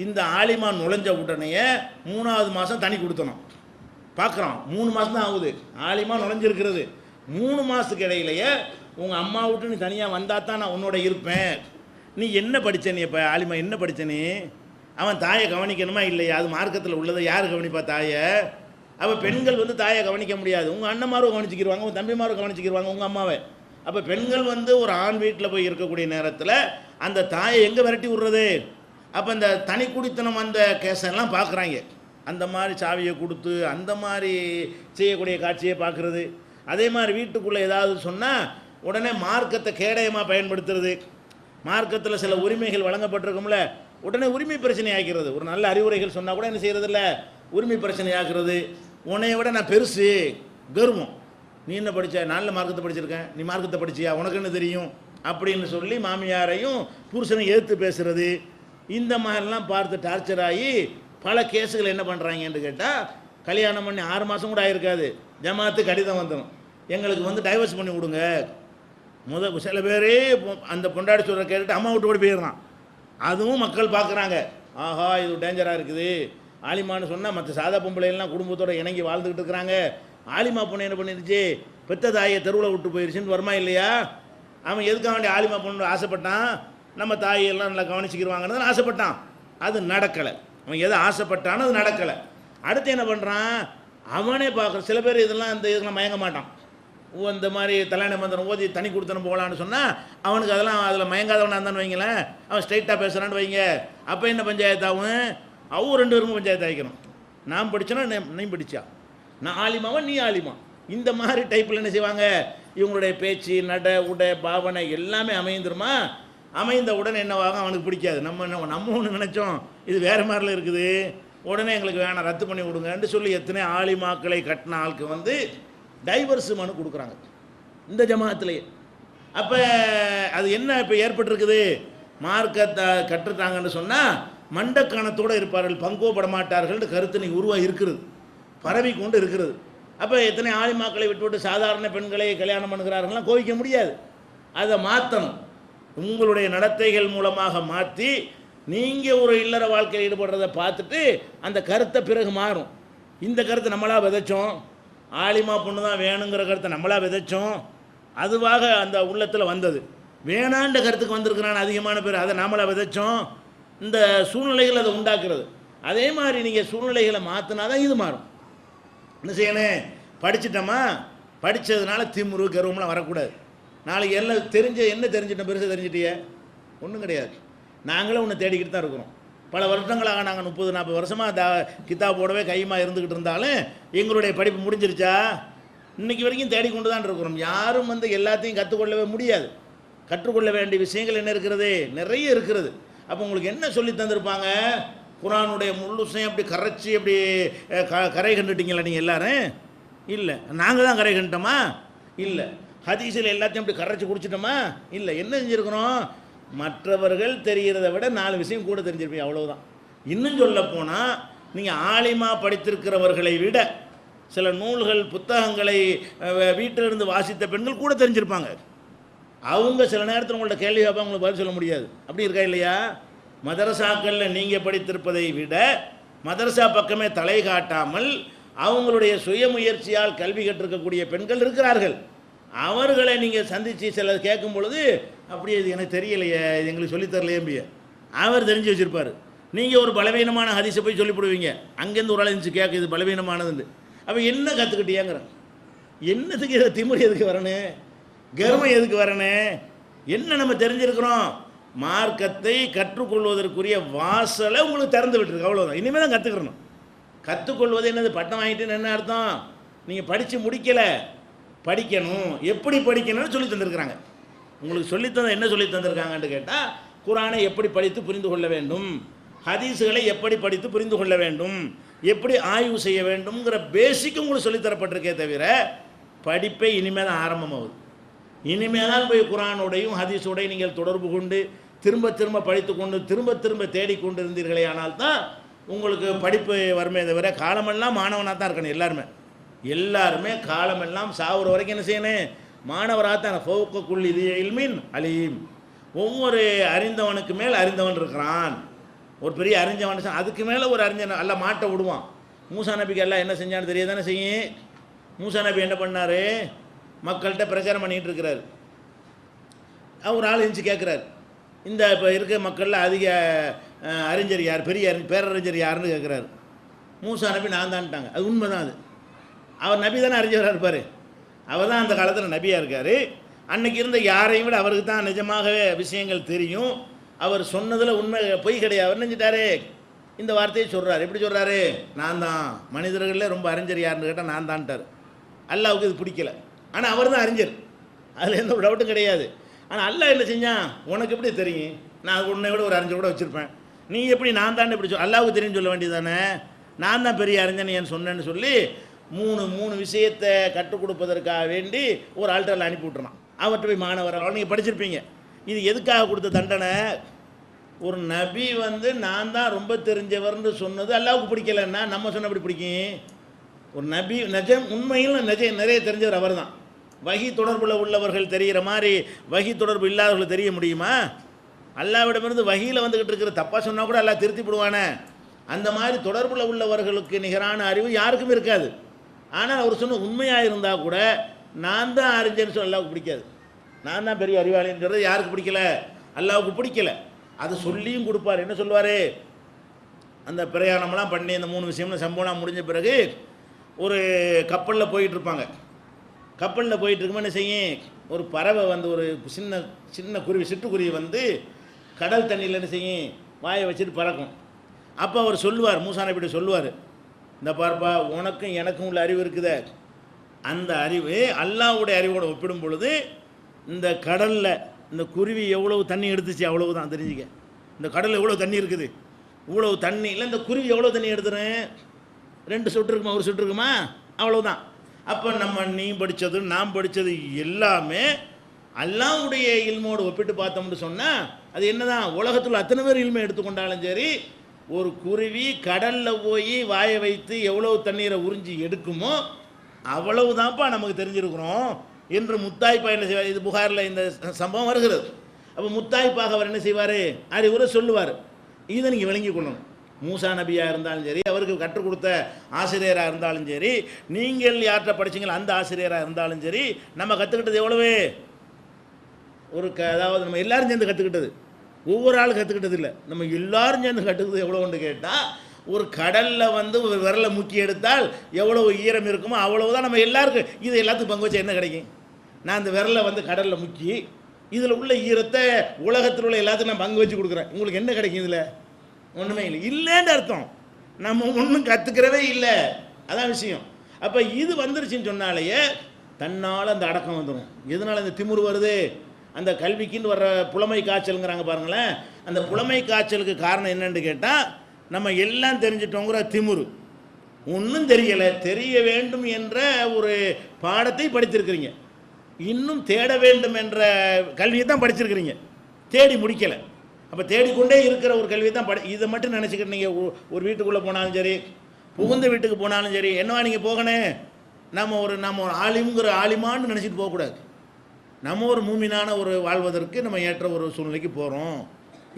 Speaker 1: இந்த ஆலிமா நுழைஞ்ச உடனே 3வது மாதம் தனி கொடுத்தணும் பார்க்குறான். 3 மாதம் தான் ஆகுது ஆலிமா நுழைஞ்சிருக்கிறது. 3 மாதத்துக்கு இடையிலேயே உங்கள் அம்மா விட்டு நீ தனியாக வந்தால் தான் நான் உன்னோட இருப்பேன். நீ என்ன படித்த, நீ இப்போ ஆலிமா என்ன படித்த, நீ அவன் தாயை கவனிக்கணுமா இல்லையா, அது மார்க்கத்தில் உள்ளதை யார் கவனிப்பா தாயை. அப்போ பெண்கள் தாயை கவனிக்க முடியாது, உங்கள் அண்ணன்மாரும் கவனிச்சிக்கிடுவாங்க, உங்கள் தம்பிமாரும் கவனிச்சிக்கிடுவாங்க உங்கள் அம்மாவை. அப்போ பெண்கள் ஒரு ஆண் வீட்டில் போய் இருக்கக்கூடிய நேரத்தில் அந்த தாயை எங்கே விரட்டி விடுறது, அப்போ இந்த தனி குடித்தனம் அந்த கேஸெல்லாம் பார்க்குறாங்க. அந்த மாதிரி சாவியை கொடுத்து அந்த மாதிரி செய்யக்கூடிய காட்சியை பார்க்குறது. அதே மாதிரி வீட்டுக்குள்ளே ஏதாவது சொன்னால் உடனே மார்க்கத்தை கேடயமாக பயன்படுத்துறது. மார்க்கத்தில் சில உரிமைகள் வழங்கப்பட்டிருக்கும்ல, உடனே உரிமை பிரச்சனை ஆகிறது. ஒரு நல்ல அறிவுரைகள் சொன்னால் கூட என்ன செய்கிறதில்ல, உரிமை பிரச்சனை ஆகிறது. உன்னைய விட நான் பெருசு, கர்வம். நீ என்ன படித்த, நல்ல மார்க்கத்தை படிச்சிருக்கேன், நீ மார்க்கத்தை படிச்சியா, உனக்கு என்ன தெரியும் அப்படின்னு சொல்லி மாமியாரையும் புருஷனை எதிர்த்து பேசுகிறது. இந்த மாதிரிலாம் பார்த்து டார்ச்சர் ஆகி பல கேஸுகள் என்ன பண்ணுறாங்கன்னு கேட்டால், கல்யாணம் பண்ணி 6 மாதம் கூட ஆகிருக்காது, ஜமாத்து கடிதம் வந்துடும், எங்களுக்கு வந்து டைவர்ஸ் பண்ணி கொடுங்க. சில பேரே அந்த பொண்டாடி சொல்கிற கேட்டுட்டு அம்மா விட்டு ஓடி போயிடுறான். அதுவும் மக்கள் பார்க்குறாங்க, ஆஹா இது டேஞ்சராக இருக்குது. ஆலிமான்னு சொன்னால் மற்ற சாதா பொம்பளைலாம் குடும்பத்தோடு இணங்கி வாழ்ந்துக்கிட்டு இருக்கிறாங்க. ஆலிமா பொண்ணு என்ன பண்ணிருச்சு, பெத்த தாயை தெருவில் விட்டு போயிடுச்சுன்னு வருமா இல்லையா? அவன் எதுக்காக வேண்டிய ஆலிமா பொண்ணு ஆசைப்பட்டான், நம்ம தாயெல்லாம் நல்லா கவனிச்சிக்கிடுவாங்கன்னு ஆசைப்பட்டான். அது நடக்கலை. அவன் எதை ஆசைப்பட்டானோ அது நடக்கலை. அடுத்து என்ன பண்ணுறான், அவனே பார்க்குற சில பேர் இதெல்லாம் மயங்க மாட்டான். இந்த மாதிரி கல்யாண மந்திரம் ஓதி தனி கொடுத்தனும் போகலான்னு சொன்னால் அவனுக்கு அதெல்லாம் அதில் மயங்காதவனாக இருந்தான்னு வைங்களேன், அவன் ஸ்ட்ரைட்டாக பேசுகிறான்னு வைங்க. அப்போ என்ன பஞ்சாயத்தாகும், அவங்க 2 பேருக்கும் பஞ்சாயத்து ஆகிக்கணும். நான் படித்தேன்னா நீ படித்தா, நான் ஆலிமாவா நீ ஆலிமா, இந்த மாதிரி டைப்பில் என்ன செய்வாங்க, இவங்களுடைய பேச்சு நட உடை பாவனை எல்லாமே அமைந்துருமா. அமைந்த உடனே என்னவாகும், அவனுக்கு பிடிக்காது. நம்ம ஒன்று நினச்சோம், இது வேறு மாதிரில இருக்குது, உடனே எங்களுக்கு வேணாம் ரத்து பண்ணி விடுங்கன்னு சொல்லி எத்தனை ஆலிமாக்களை கட்டின ஆளுக்கு வந்து டைவர்ஸ் மனு கொடுக்குறாங்க இந்த ஜமாத்திலேயே. அப்போ அது என்ன இப்போ ஏற்பட்டிருக்குது, மார்க்கத்தை கற்றுட்டாங்கன்னு சொன்னால் மண்டக்கணத்தோடு இருப்பார்கள், பங்கோப்பட மாட்டார்கள் கருத்து நீ உருவாக இருக்கிறது, பரவி கொண்டு இருக்கிறது. அப்போ எத்தனை ஆலிமாக்களை விட்டுவிட்டு சாதாரண பெண்களை கல்யாணம் பண்ணுகிறார்கள்லாம் கோவிக்க முடியாது. அதை மாற்றணும், உங்களுடைய நடத்தைகள் மூலமாக மாற்றி நீங்கள் ஒரு இல்லற வாழ்க்கையில் ஈடுபடுறதை பார்த்துட்டு அந்த கருத்தை பிறகு மாறும். இந்த கருத்தை நம்மளாக விதைச்சோம், ஆலிமா பொண்ணு தான் வேணுங்கிற கருத்தை நம்மளாக விதைச்சோம், அதுவாக அந்த உள்ளத்தில் வந்தது. வேணாண்ட கருத்துக்கு வந்திருக்கிறான் அதிகமான பேர், அதை நாமளாக விதைச்சோம். இந்த சூழ்நிலைகள் அதை உண்டாக்குறது. அதே மாதிரி நீங்கள் சூழ்நிலைகளை மாற்றினா தான் இது மாறும். என்ன செய்யணும், படிச்சிட்டோமா, படித்ததுனால திமுரு கர்வம்லாம் வரக்கூடாது. நாளைக்கு எல்லாம் என்ன தெரிஞ்சிட்டோம், பெருசாக தெரிஞ்சிட்டியே, ஒன்றும் கிடையாது. நாங்களும் ஒன்று தேடிக்கிட்டு தான் இருக்கிறோம். பல வருஷங்களாக நாங்கள் 30-40 வருஷமாக கித்தாபோடவே கையமாக இருந்துக்கிட்டு இருந்தாலும் எங்களுடைய படிப்பு முடிஞ்சிருச்சா, இன்றைக்கி வரைக்கும் தேடிக்கொண்டு தான் இருக்கிறோம். யாரும் வந்து எல்லாத்தையும் கற்றுக்கொள்ளவே முடியாது. கற்றுக்கொள்ள வேண்டிய விஷயங்கள் என்ன இருக்கிறது, நிறைய இருக்கிறது. அப்போ உங்களுக்கு என்ன சொல்லி தந்திருப்பாங்க, குரானுடைய முழுசையும் அப்படி கரைச்சி அப்படி கரை கண்டுட்டீங்களா நீங்கள் எல்லாரும்? இல்லை. நாங்கள் தான் கரை கண்டுட்டோமா? இல்லை. ஹதீஸில் எல்லாத்தையும் அப்படி கரைச்சி குடிச்சிட்டோமா? இல்லை. என்ன செஞ்சுருக்கிறோம், மற்றவர்கள் தெரிகிறத விட 4 விஷயம் கூட தெரிஞ்சிருப்பீங்க, அவ்வளவுதான். இன்னும் சொல்ல போனால் நீங்கள் ஆலிமா படித்திருக்கிறவர்களை விட சில நூல்கள் புத்தகங்களை வீட்டிலிருந்து வாசித்த பெண்கள் கூட தெரிஞ்சிருப்பாங்க. அவங்க சில நேரத்தில் உங்கள்ட்ட கேள்வி கேட்பாங்க, உங்களுக்கு பதில் சொல்ல முடியாது. அப்படி இருக்கா இல்லையா? மதரசாக்களில் நீங்கள் படித்திருப்பதை விட மதரசா பக்கமே தலை காட்டாமல் அவங்களுடைய சுயமுயற்சியால் கல்வி கற்றிருக்கக்கூடிய பெண்கள் இருக்கிறார்கள். அவர்களை நீங்கள் சந்தித்து சில கேட்கும் பொழுது, அப்படியே இது எனக்கு தெரியலையே, இது எங்களுக்கு சொல்லித்தரலையே, அவர் தெரிஞ்சு வச்சுருப்பார். நீங்கள் ஒரு பலவீனமான ஹதீஸை போய் சொல்லிவிடுவீங்க, அங்கேருந்து ஒரு ஆள் இருந்துச்சு கேட்க இது பலவீனமானதுன்னு. அப்போ என்ன கற்றுக்கிட்டியாங்கிற, என்னத்துக்கு இதை திமிரு எதுக்கு வரணும், கர்வம் எதுக்கு வரணும்? என்ன நம்ம தெரிஞ்சிருக்கிறோம், மார்க்கத்தை கற்றுக்கொள்வதற்குரிய வாசலை உங்களுக்கு திறந்து விட்டுருக்கு, அவ்வளோதான். இனிமேல் தான் கற்றுக்கிறணும். கற்றுக்கொள்வது என்னது, பட்டம் வாங்கிட்டு என்ன அர்த்தம், நீங்கள் படித்து முடிக்கலை, படிக்கணும், எப்படி படிக்கணும்னு சொல்லி தந்திருக்கிறாங்க. உங்களுக்கு சொல்லித்தந்த என்ன சொல்லி தந்திருக்காங்கன்னு கேட்டால், குரானை எப்படி படித்து புரிந்து கொள்ள வேண்டும், ஹதீஸுகளை எப்படி படித்து புரிந்து கொள்ள வேண்டும், எப்படி ஆய்வு செய்ய வேண்டும்ங்கிற பேசிக் உங்களுக்கு சொல்லித்தரப்பட்டிருக்கே தவிர படிப்பை இனிமேல் தான் ஆரம்பமாகுது. இனிமேல் தான் போய் குரானோடையும் ஹதீஸோடையும் நீங்கள் தொடர்பு கொண்டு திரும்ப திரும்ப படித்து கொண்டு திரும்ப திரும்ப தேடிக்கொண்டு இருந்தீர்களே, ஆனால் தான் உங்களுக்கு படிப்பு வருமே தவிர, காலமெல்லாம் மாணவனாக தான் இருக்கணும். எல்லாருமே காலமெல்லாம் சாவுற வரைக்கும் என்ன செய்யணும், மாணவராக தான். ஃபௌகக்குல்லி தி இல்மின் அலீம், ஒவ்வொரு அறிந்தவனுக்கு மேல் அறிந்தவன் இருக்கிறான். ஒரு பெரிய அறிஞ்சவன், அதுக்கு மேலே ஒரு அறிஞன் அல்ல மாட்டை விடுவான். மூசா நபிக்கு எல்லாம் என்ன செஞ்சான்னு தெரிய தானே செய்யும். மூசா நபி என்ன பண்ணார், மக்கள்கிட்ட பிரச்சாரம் பண்ணிகிட்டு இருக்கிறார். அவர் ஆள் இருந்துச்சு கேட்குறாரு, இந்த இப்போ இருக்க மக்களில் அதிக அறிஞர் யார், பெரிய பேரறிஞர் யாருன்னு கேட்குறாரு. மூசா நபி நான் தான்ட்டாங்க. அது உண்மை தான். அது அவர் நபி தானே அறிஞராக இருப்பார், அவர் தான் அந்த காலத்தில் நபியாக இருக்கார். அன்றைக்கி இருந்த யாரையும் விட அவருக்கு தான் நிஜமாகவே விஷயங்கள் தெரியும். அவர் சொன்னதில் உண்மை பொய் கிடையாது. அவர் நினைச்சிட்டாரு இந்த வார்த்தையை சொல்கிறார். எப்படி சொல்கிறாரு? நான் தான் மனிதர்களில் ரொம்ப அறிஞர் யாருன்னு கேட்டால் நான் தான்ட்டார். அல்லாவுக்கு இது பிடிக்கல. ஆனால் அவர் தான் அறிஞர், அதில் எந்த ஒரு டவுட்டும் கிடையாது. ஆனால் அல்லாஹ் என்ன செஞ்சான்? உனக்கு எப்படி தெரியும்? நான் உன்னை விட ஒரு அறிஞர் கூட வச்சுருப்பேன், நீ எப்படி நான் தான் எப்படி அல்லாவுக்கு தெரியும்னு சொல்ல வேண்டியது தானே? நான் தான் பெரிய அறிஞன் ஏன் சொன்னேன்னு சொல்லி மூணு விஷயத்தை கற்றுக் கொடுப்பதற்காக வேண்டி ஒரு ஆள்கிட்ட அனுப்பி விட்டுறான். அவர்கிட்ட போய் மாணவர் நீங்கள் படிச்சிருப்பீங்க. இது எதுக்காக கொடுத்த தண்டனை? ஒரு நபி வந்து நான் தான் ரொம்ப தெரிஞ்சவர்னு சொன்னது அல்லாவுக்கு பிடிக்கலன்னா நம்ம சொன்னபடி பிடிக்கும்? ஒரு நபி உண்மையில் நிறைய தெரிஞ்சவர் அவர் தான். வகி தொடர்பில் உள்ளவர்கள் தெரிகிற மாதிரி வகி தொடர்பு இல்லாதவர்கள் தெரிய முடியுமா? அல்லாவிடமிருந்து வகியில் வந்துக்கிட்டு இருக்கிற தப்பாக சொன்னால் கூட அல்லாஹ் திருத்தி விடுவானே. அந்த மாதிரி தொடர்பில் உள்ளவர்களுக்கு நிகரான அறிவு யாருக்கும் இருக்காது. ஆனால் அவர் சொன்ன உண்மையாக இருந்தால் கூட நான் தான் அறிஞன்னு சொல்ல அல்லாவுக்கு பிடிக்காது. நான் தான் பெரிய அறிவாளின்றது யாருக்கு பிடிக்கல? அல்லாவுக்கு பிடிக்கல. அது சொல்லியும் கொடுப்பார். என்ன சொல்லுவார்? அந்த பிரயாணம்லாம் பண்ணி அந்த 3 விஷயம்னு சம்பவம் முடிஞ்ச பிறகு ஒரு கப்பலில் போயிட்டுருப்பாங்க. கப்பலில் போயிட்டு இருக்கும்போது என்ன செய்யும்? ஒரு பறவை வந்து ஒரு சின்ன குருவி, சிட்டுக்குருவி வந்து கடல் தண்ணியில் என்ன செய்யும்? வாயை வச்சுட்டு பறக்கும். அப்போ அவர் சொல்லுவார், மூசா நபிகிட்ட சொல்லுவார், இந்த பார்ப்பா உனக்கும் எனக்கும் உள்ள அறிவு இருக்குதே, அந்த அறிவு அல்லாஹ்வுடைய அறிவோடு ஒப்பிடும் பொழுது இந்த கடலில் இந்த குருவி எவ்வளவு தண்ணி எடுத்துச்சு அவ்வளவு தான் தெரிஞ்சுக்க. இந்த கடலில் எவ்வளோ தண்ணி இருக்குது, இவ்வளவு தண்ணி இல்லை, இந்த குருவி எவ்வளோ தண்ணி எடுத்துறேன்? 2 சொட்டு இருக்குமா, 1 சொட்டு இருக்குமா, அவ்வளோதான். அப்போ நீ படித்தது நான் படித்தது எல்லாமே அல்லாஹ்வுடைய இல்மோடு ஒப்பிட்டு பார்த்தோம்னு சொன்னால் அது என்னதான்? உலகத்தில் அத்தனை பேர் இல்மை எடுத்துக்கொண்டாலும் சரி, ஒரு குருவி கடலில் போய் வாயை வைத்து எவ்வளவு தண்ணீரை உறிஞ்சி எடுக்குமோ அவ்வளவு தான்ப்பா நமக்கு தெரிஞ்சிருக்கிறோம் என்று முத்தாய்ப்பா என்ன செய்வார்? இது புகாரில் இந்த சம்பவம் வருகிறது. அப்போ முத்தாய்ப்பாக அவர் என்ன செய்வார்? அறிவுரை சொல்லுவார். இதை நீங்கள் விளங்கி கொள்ளணும். மூசா நபியாக இருந்தாலும் சரி, அவருக்கு கற்றுக் கொடுத்த ஆசிரியராக இருந்தாலும் சரி, நீங்கள் யார்கிட்ட படிச்சிங்களோ அந்த ஆசிரியராக இருந்தாலும் சரி, நம்ம கற்றுக்கிட்டது எவ்வளவு? அதாவது நம்ம எல்லாரும் சேர்ந்து கற்றுக்கிட்டது, ஒவ்வொரு ஆள் கற்றுக்கிட்டது இல்லை, நம்ம எல்லாரும் சேர்ந்து கற்றுக்கிறது எவ்வளோன்னு கேட்டால், ஒரு கடலில் வந்து ஒரு விரலை முக்கி எடுத்தால் எவ்வளவு ஈரம் இருக்குமோ அவ்வளவுதான் நம்ம எல்லாருக்கும். இது எல்லாத்துக்கும் பங்கு வச்சா என்ன கிடைக்கும்? நான் அந்த விரலை வந்து கடலில் முக்கி இதில் உள்ள ஈரத்தை உலகத்தில் உள்ள எல்லாத்துக்கும் நான் பங்கு வச்சு கொடுக்குறேன், உங்களுக்கு என்ன கிடைக்கும்? இதில் ஒன்றுமே இல்லை, இல்லைன்னு அர்த்தம். நம்ம ஒன்றும் கற்றுக்கிறவே இல்லை, அதான் விஷயம். அப்போ இது வந்துருச்சுன்னு சொன்னாலேயே தன்னால் அந்த அடக்கம் வந்துடும். எதனால் இந்த திமிரு வருது? அந்த கல்விக்குன்னு வர்ற புலமை காய்ச்சலுங்கிறாங்க பாருங்களேன். அந்த புலமை காய்ச்சலுக்கு காரணம் என்னன்னு கேட்டால், நம்ம எல்லாம் தெரிஞ்சிட்டோங்கிற திமிரு. ஒன்றும் தெரியலை, தெரிய வேண்டும் என்ற ஒரு பாடத்தை படித்திருக்கிறீங்க, இன்னும் தேட வேண்டும் என்ற கல்வியை தான் படிச்சிருக்கிறீங்க, தேடி முடிக்கலை. அப்போ தேடிக்கொண்டே இருக்கிற ஒரு கல்வியை தான் இதை மட்டும் நினச்சிக்கிட்டு நீங்கள் ஒரு வீட்டுக்குள்ளே போனாலும் சரி, புகுந்த வீட்டுக்கு போனாலும் சரி, என்னவா நீங்கள் போகணும்? நம்ம ஒரு ஆலிம்ங்கிற ஆலிமான்னு நினச்சிட்டு போகக்கூடாது. நம்ம ஒரு மூமினான ஒரு வாழ்வதற்கு நம்ம ஏற்ற ஒரு சூழ்நிலைக்கு போகிறோம்,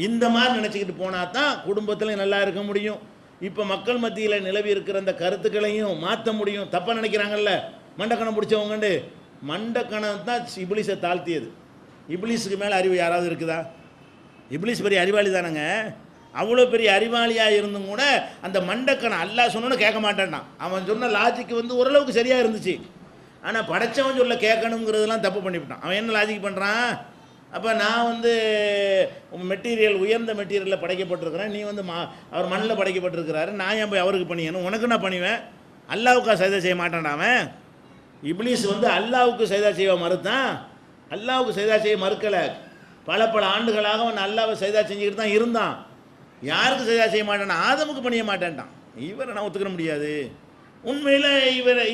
Speaker 1: இந்த மாதிரி நினச்சிக்கிட்டு போனால் தான் குடும்பத்தில் நல்லா இருக்க முடியும். இப்போ மக்கள் மத்தியில் நிலவி இருக்கிற அந்த கருத்துக்களையும் மாற்ற முடியும். தப்பாக நினைக்கிறாங்கல்ல மண்டக்கணம் பிடிச்சவங்கண்டு, மண்டக்கணம் தான் இப்லீஸை தாழ்த்தியது. இப்லீஸுக்கு மேலே அறிவு யாராவது இருக்குதா? இப்லீஸ் பெரிய அறிவாளி தானேங்க. அவ்வளோ பெரிய அறிவாளியாக இருந்தும் கூட அந்த மண்டக்கணம் அல்லாஹ் சொன்னோன்னு கேட்க மாட்டேன்டான். அவன் சொன்ன லாஜிக்கு வந்து ஓரளவுக்கு சரியாக இருந்துச்சு. ஆனால் படைச்சவன் சொல்ல கேட்கணுங்கிறதுலாம் தப்பு பண்ணிவிட்டான். அவன் என்ன லாஜிக் பண்ணுறான்? அப்போ நான் வந்து மெட்டீரியல் உயர்ந்த மெட்டீரியலில் படைக்கப்பட்டிருக்கிறேன், நீ வந்து அவர் மண்ணில் படைக்கப்பட்டிருக்கிறாரு, நான் ஏன் போய் அவருக்கு பணியணும்? உனக்கு நான் பண்ணுவேன், அல்லாவுக்கா சைதா செய்ய மாட்டான்டாவன். இப்லீஸ் வந்து அல்லாவுக்கு சைதா செய்ய மறுத்தான். அல்லாவுக்கு சைதா செய்ய மறுக்கலை. பல ஆண்டுகளாக அவன் அல்லாவை சைதா செஞ்சுக்கிட்டு தான் இருந்தான். யாருக்கு சைதா செய்ய மாட்டான்? ஆதமுக்கு பணிய மாட்டேன்ட்டான். இவரை நான் ஒத்துக்கிற முடியாது. உண்மையில்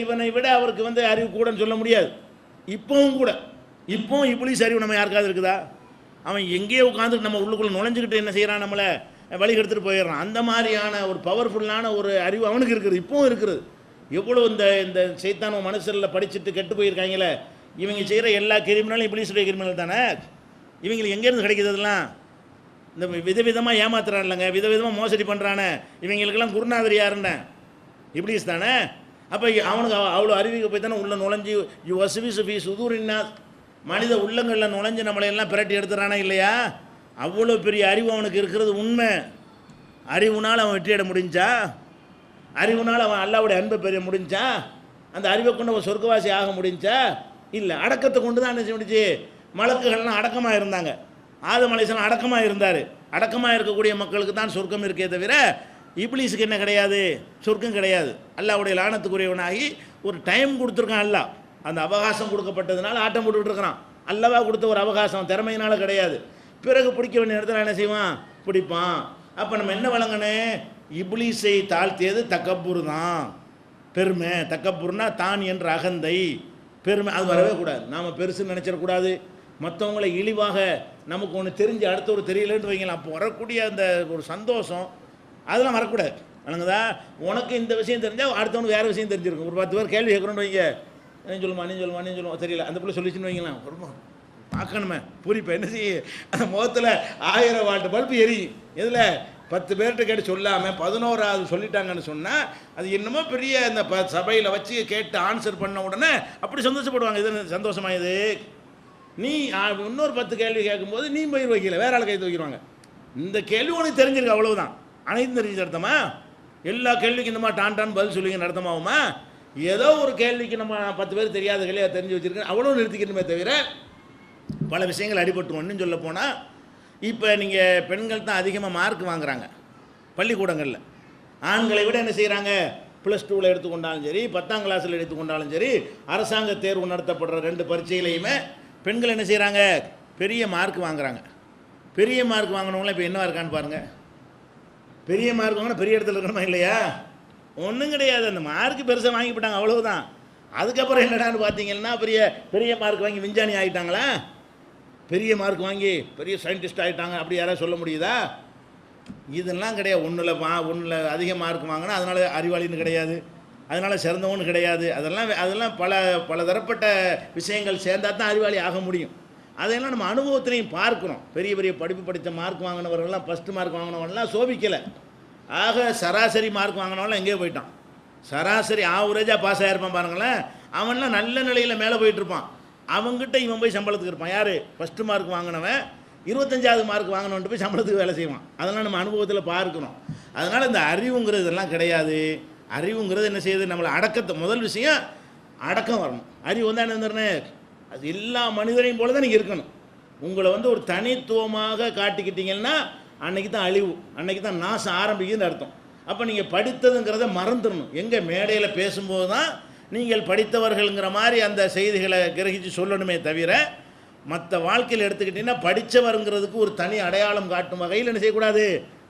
Speaker 1: இவனை விட அவருக்கு வந்து அறிவு கூடன்னு சொல்ல முடியாது. இப்போவும் இப்லீஸ் அறிவு நம்ம யாருக்காவது இருக்குதா? அவன் எங்கேயோ உட்காந்துட்டு நம்ம உள்ளுக்குள்ளே நுழைஞ்சிக்கிட்டு என்ன செய்கிறான்? நம்மளை வழி எடுத்துகிட்டு போயிடுறான். அந்த மாதிரியான ஒரு பவர்ஃபுல்லான ஒரு அறிவு அவனுக்கு இருக்குது, இப்போவும் இருக்கிறது. எவ்வளோ இந்த சைத்தான மனுஷரில் படிச்சுட்டு கெட்டு போயிருக்காங்களே, இவங்க செய்கிற எல்லா கிரிமினலும் இப்லீஸுடைய கிரிமினல் தானே. இவங்களுக்கு எங்கேருந்து கிடைக்கிறதுலாம்? இந்த விதவிதமாக ஏமாத்துறான் இல்லைங்க, விதவிதமாக மோசடி பண்ணுறானே, இவங்களுக்கெல்லாம் குருநாதர் யாருன்னு? இப்லீஸ் தானே. அப்போ அவனுக்கு அவ்வளோ அறிவிக்க போய் தானே உள்ளே நுழைஞ்சி வசுவி சுதூரின்னா மனித உள்ளங்களில் நுழைஞ்சு நம்மளையெல்லாம் பிரட்டி எடுத்துறானா இல்லையா? அவ்வளோ பெரிய அறிவு அவனுக்கு இருக்கிறது உண்மை. அறிவுனால் அவன் வெற்றியிட முடிஞ்சா? அறிவுனால் அவன் அல்லாவுடைய அன்பை பெரிய முடிஞ்சா? அந்த அறிவை கொண்டு அவன் சொர்க்கவாசி ஆக முடிஞ்சா? இல்லை. அடக்கத்தை கொண்டு தான் என்ன செய்ய முடிச்சு? மலக்குகள்லாம் அடக்கமாக இருந்தாங்க. ஆதம் அலைஹிஸ்ஸலாம் அடக்கமாக இருந்தார். அடக்கமாக இருக்கக்கூடிய மக்களுக்கு தான் சொர்க்கம் இருக்கே தவிர இப்லீஸுக்கு என்ன கிடையாது, சொர்க்கம் கிடையாது. அல்லாஹ்வுடைய லானத்துக்குரியவனாகி ஒரு டைம் கொடுத்துருக்கான். அல்லாஹ் அந்த அவகாசம் கொடுக்கப்பட்டதுனால ஆட்டம் போட்டுக்கிட்டு இருக்கிறான். அல்லவா கொடுத்த ஒரு அவகாசம் திறமையினால கிடையாது. பிறகு பிடிக்க வேண்டிய இடத்துல என்ன செய்வான், பிடிப்பான். அப்போ நம்ம என்ன வழங்கணும், இப்லீஸை தாழ்த்தியது தக்கப்புர் தான், பெருமை. தக்கப்புர்னா தான் என்ற அகந்தை, பெருமை, அது வரவே கூடாது. நாம் பெருசுன்னு நினச்சிடக்கூடாது. மற்றவங்களை இழிவாக நமக்கு ஒன்று தெரிஞ்சு அடுத்த ஒரு தெரியலன்னு வைங்களேன், அப்போ வரக்கூடிய அந்த ஒரு சந்தோஷம் அதெல்லாம் வரக்கூடாது. வணங்குதா, உனக்கு இந்த விஷயம் தெரிஞ்சால் அடுத்தவனுக்கு வேறு விஷயம் தெரிஞ்சிருக்கும். ஒரு 10 பேர் கேள்வி கேட்குறோன்னு வைங்க, நீ சொல்லுமா தெரியல, அந்த பிள்ளை சொல்லிச்சுன்னு வைங்களேன், ரொம்ப பார்க்கணுமே பூரிப்பை என்ன செய்ய, அந்த முகத்தில் 1000 வாட்டு பல்பு எரியும். எதில் 10 பேர்கிட்ட கேட்டு சொல்லாமல் 11ஆவது சொல்லிட்டாங்கன்னு சொன்னால் அது என்னமோ பெரிய இந்த சபையில் வச்சு கேட்டு ஆன்சர் பண்ண உடனே அப்படி சந்தோஷப்படுவாங்க. இது சந்தோஷமா இது? நீ இன்னொரு 10 கேள்வி கேட்கும்போது நீ பயிர் வைக்கல, வேற ஆள் கை வைக்கிறாங்க. இந்த கேள்வி உனக்கு தெரிஞ்சிருக்கு, அவ்வளவுதான். அனைத்தும் தெரிஞ்சு அர்த்தமா? எல்லா கேள்விக்கும் இந்த மாதிரி டான் பதில் சொல்லிங்க அர்த்தமாகுமா? ஏதோ ஒரு கேள்விக்கு நம்ம 10 பேர் தெரியாத கேள்வியாக தெரிஞ்சு வச்சுருக்கேன் அவ்வளோ நிறுத்திக்கணுமே தவிர பல விஷயங்கள் அடிபட்டு ஒன்றும் சொல்ல போனால், இப்போ நீங்கள் பெண்கள் தான் அதிகமாக மார்க் வாங்குறாங்க பள்ளிக்கூடங்களில். ஆண்களை விட என்ன செய்கிறாங்க, +2ல் எடுத்துக்கொண்டாலும் சரி, 10ஆம் கிளாஸில் எடுத்துக்கொண்டாலும் சரி, அரசாங்க தேர்வு நடத்தப்படுற 2 பரீட்சையிலையுமே பெண்கள் என்ன செய்கிறாங்க, பெரிய மார்க் வாங்குறாங்க. பெரிய மார்க் வாங்கினவங்களாம் இப்போ என்னவா இருக்கான்னு பாருங்கள். பெரிய மார்க் வாங்கினா பெரிய இடத்துல இருக்கணுமா இல்லையா? ஒன்றும் கிடையாது, அந்த மார்க் பெருசாக வாங்கி போட்டாங்க, அவ்வளவுதான். அதுக்கப்புறம் என்னடான்னு பார்த்தீங்கன்னா பெரிய பெரிய மார்க் வாங்கி விஞ்ஞானி ஆகிட்டாங்களா, பெரிய மார்க் வாங்கி பெரிய சயின்டிஸ்ட் ஆகிட்டாங்க, அப்படி யாராவது சொல்ல முடியுதா? இதெல்லாம் கிடையாது. ஒன்றில் அதிக மார்க் வாங்கினா அதனால் அறிவாளின்னு கிடையாது, அதனால் சிறந்தவன்னு கிடையாது. அதெல்லாம் பல தரப்பட்ட விஷயங்கள் சேர்ந்தால் தான் அறிவாளி ஆக முடியும். அதையெல்லாம் நம்ம அனுபவத்திலையும் பார்க்குறோம். பெரிய பெரிய படிப்பு படித்த மார்க் வாங்கினவர்கள்லாம், ஃபஸ்ட்டு மார்க் வாங்கினவங்கலாம் சோபிக்கலை. ஆக சராசரி மார்க் வாங்கினவங்களாம் எங்கேயோ போயிட்டான். சராசரி ஆவரேஜாக பாஸ் ஆகிருப்பான் பாருங்களேன், அவன்லாம் நல்ல நிலையில் மேலே போயிட்டுருப்பான். அவங்ககிட்ட இவன் போய் சம்பளத்துக்கு இருப்பான். யார்? ஃபஸ்ட்டு மார்க் வாங்கினவன் 25வது மார்க் வாங்கினவன்ட்டு போய் சம்பளத்துக்கு வேலை செய்வான். அதெல்லாம் நம்ம அனுபவத்தில் பார்க்கணும். அதனால் இந்த அறிவுங்கிறது இதெல்லாம் கிடையாது. அறிவுங்கிறது என்ன செய்யுது, நம்மளை அடக்கத்தை, முதல் விஷயம் அடக்கம் வரணும். அறிவு வந்து என்ன வந்துடணும், அது எல்லா மனிதரையும் போல தான் நீங்கள் இருக்கணும். உங்களை வந்து ஒரு தனித்துவமாக காட்டிக்கிட்டீங்கன்னா அன்னைக்கு தான் அழிவு, அன்னைக்கு தான் நாசம் ஆரம்பிக்குதுன்னு அர்த்தம். அப்போ நீங்கள் படித்ததுங்கிறத மறந்துடணும். எங்கே மேடையில் பேசும்போது தான் நீங்கள் படித்தவர்கள்ங்கிற மாதிரி அந்த செய்திகளை கிரகித்து சொல்லணுமே தவிர, மற்ற வாழ்க்கையில் எடுத்துக்கிட்டிங்கன்னா படித்தவருங்கிறதுக்கு ஒரு தனி அடையாளம் காட்டும் வகையில் என்ன செய்யக்கூடாது,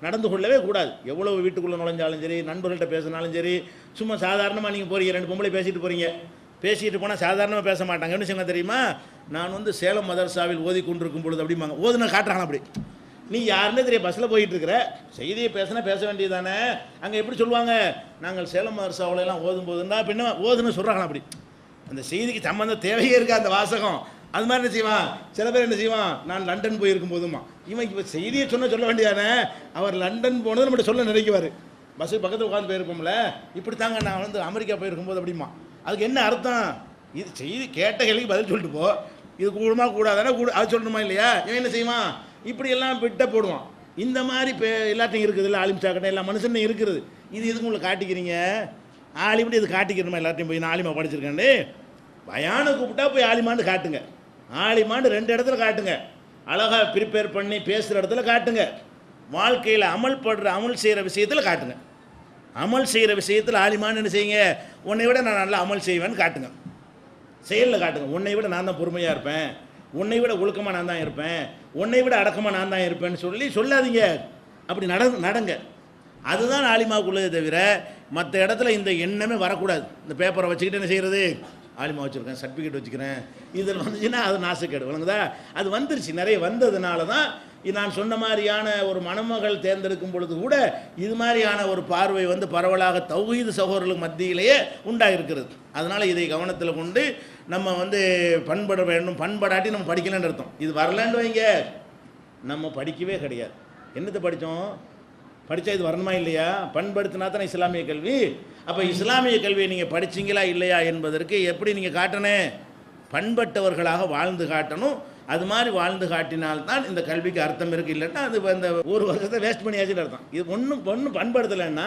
Speaker 1: நடந்து கொள்ளவே கூடாது. எவ்வளோ வீட்டுக்குள்ளே நுழைஞ்சாலும் சரி, நண்பர்கள்ட்ட பேசினாலும் சரி, சும்மா சாதாரணமாக நீங்கள் போகிறீங்க, 2 பொம்பளை பேசிட்டு போகிறீங்க, பேசிட்டு போனால் சாதாரணமாக பேச மாட்டாங்க. என்ன செய்ய தெரியுமா, நான் வந்து சேலம் மதரசாவில் ஓதி கொண்டிருக்கும் பொழுது அப்படிம்பாங்க. ஓதுன காட்டுறாங்க. அப்படி நீ யாருன்னே தெரிய, பஸ்ஸில் போயிட்டு இருக்கிற, செய்தியை பேசினா பேச வேண்டியது தானே. அங்கே எப்படி சொல்லுவாங்க, நாங்கள் சேலம் மதரசாவிலலாம் ஓதும் போதுன்னா பின்ன ஓதுன்னு சொல்கிறாங்களா. அப்படி அந்த செய்திக்கு சம்மந்தம் தேவையே இருக்கா அந்த வாசகம். அது மாதிரி என்ன செய்வான், சில பேர் என்ன செய்வான், நான் லண்டன் போயிருக்கும் போதுமா, இவன் இப்போ செய்தியை சொல்ல வேண்டியதானே, அவர் லண்டன் போனது நம்மகிட்ட சொல்ல நினைக்குவார். பஸ்ஸுக்கு பக்கத்தில் உட்காந்து போயிருப்போம்ல, இப்படி தாங்க நான் வந்து அமெரிக்கா போயிருக்கும்போது அப்படிமா. அதுக்கு என்ன அர்த்தம், இது செய்தி கேட்ட கேள்விக்கு பதில் சொல்லிட்டு போ, இது கூடுமா கூடாதானே, அது சொல்லணுமா இல்லையா? இவன் என்ன செய்வான், இப்படியெல்லாம் விட்ட போடுவான். இந்த மாதிரி எல்லாத்தையும் இருக்குது இல்லை, ஆலிம் சாக்கட்டை எல்லா மனுஷனும் இருக்கிறது. இது எதுக்கு உங்களை காட்டிக்கிறீங்க, ஆலிம்ட்டு இது காட்டிக்கிறணுமா எல்லாத்தையும் போய் நான் ஆலிமா படிச்சிருக்கேன்னு. பயானை கூப்பிட்டா போய் ஆலிமான்னு காட்டுங்க, ஆலிமான்னு 2 இடத்துல காட்டுங்க, அழகாக ப்ரிப்பேர் பண்ணி பேசுகிற இடத்துல காட்டுங்க, வாழ்க்கையில் அமல் செய்கிற விஷயத்தில் காட்டுங்க. அமல் செய்கிற விஷயத்தில் ஆலிமான்னு என்ன செய்யுங்க, உன்னை விட நான் நல்லா அமல் செய்வேன்னு காட்டுங்க, செயலில் காட்டுங்க. உன்னை விட நான் தான் பொறுமையாக இருப்பேன், உன்னை விட ஒழுக்கமாக நான் தான் இருப்பேன், உன்னை விட அடக்கமாக நான் தான் இருப்பேன்னு சொல்லாதீங்க. அப்படி நடங்க. அதுதான் ஆலிமாவுக்குள்ளதே தவிர மற்ற இடத்துல இந்த எண்ணமே வரக்கூடாது. இந்த பேப்பரை வச்சுக்கிட்டு என்ன செய்கிறது, ஆலிமா வச்சுருக்கேன், சர்டிஃபிகேட் வச்சுக்கிறேன், இதில் வந்துச்சுன்னா அது நாசுக்கேடு. வழங்குதா, அது வந்துருச்சு, நிறைய வந்ததுனால தான் நான் சொன்ன மாதிரியான ஒரு மணமகள் தேர்ந்தெடுக்கும் பொழுது கூட இது மாதிரியான ஒரு பார்வை வந்து பரவலாக தௌஹீது சகோதரர்களுக்கு மத்தியிலேயே உண்டாகிருக்கிறது. அதனால் இதை கவனத்தில் கொண்டு நம்ம வந்து பண்பட வேண்டும். பண்படாட்டி நம்ம படிக்கலன்னு அர்த்தம். இது வரலன்னு வைங்க, நம்ம படிக்கவே கிடையாது. என்னத்தை படித்தோம், படித்தா இது வரணுமா இல்லையா? பண்படுத்தினா தானே இஸ்லாமிய கல்வி. அப்போ இஸ்லாமிய கல்வியை நீங்கள் படிச்சிங்களா இல்லையா என்பதற்கு எப்படி நீங்கள் காட்டணும், பண்பட்டவர்களாக வாழ்ந்து காட்டணும். அது மாதிரி வாழ்ந்து காட்டினால்தான் இந்த கல்விக்கு அர்த்தம் இருக்குது. இல்லைன்னா அது இந்த 1 வருஷத்தை வேஸ்ட் பண்ணியாச்சுன்னு அர்த்தம். இது ஒன்றும் பண்படுத்தலைன்னா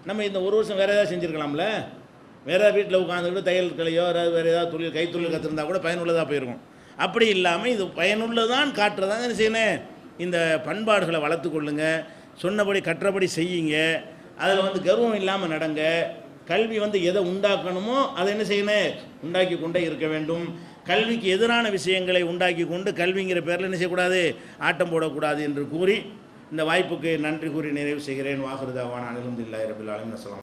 Speaker 1: நம்ம இந்த 1 வருஷம் வேறு ஏதாவது செஞ்சுருக்கலாம்ல. வேறு ஏதாவது வீட்டில் உட்காந்துக்கிட்டு தையல் கலையோ வேறு ஏதாவது கைத்தொழில் கற்றுருந்தா கூட பயனுள்ளதாக போயிருக்கும். அப்படி இல்லாமல் இது பயனுள்ளதான் காட்டுறதாங்க என்ன செய்யணும், இந்த பண்பாடுகளை வளர்த்து கொள்ளுங்க, சொன்னபடி கற்றபடி செய்யுங்க, அதில் வந்து கர்வம் இல்லாமல் நடங்க. கல்வி வந்து எதை உண்டாக்கணுமோ அதை என்ன செய்யணும், உண்டாக்கி கொண்டே இருக்க வேண்டும். கல்விக்கு எதிரான விஷயங்களை உண்டாக்கி கொண்டு கல்விங்கிற பேரில் என்ன செய்யக்கூடாது, ஆட்டம் போடக்கூடாது என்று கூறி இந்த வாய்ப்புக்கு நன்றி கூறி நிறைவு செய்கிறேன். வாஹிரு தாவானா அல்ஹம்துலில்லாஹி ரப்பில் ஆலமீன். அஸ்ஸலாம்.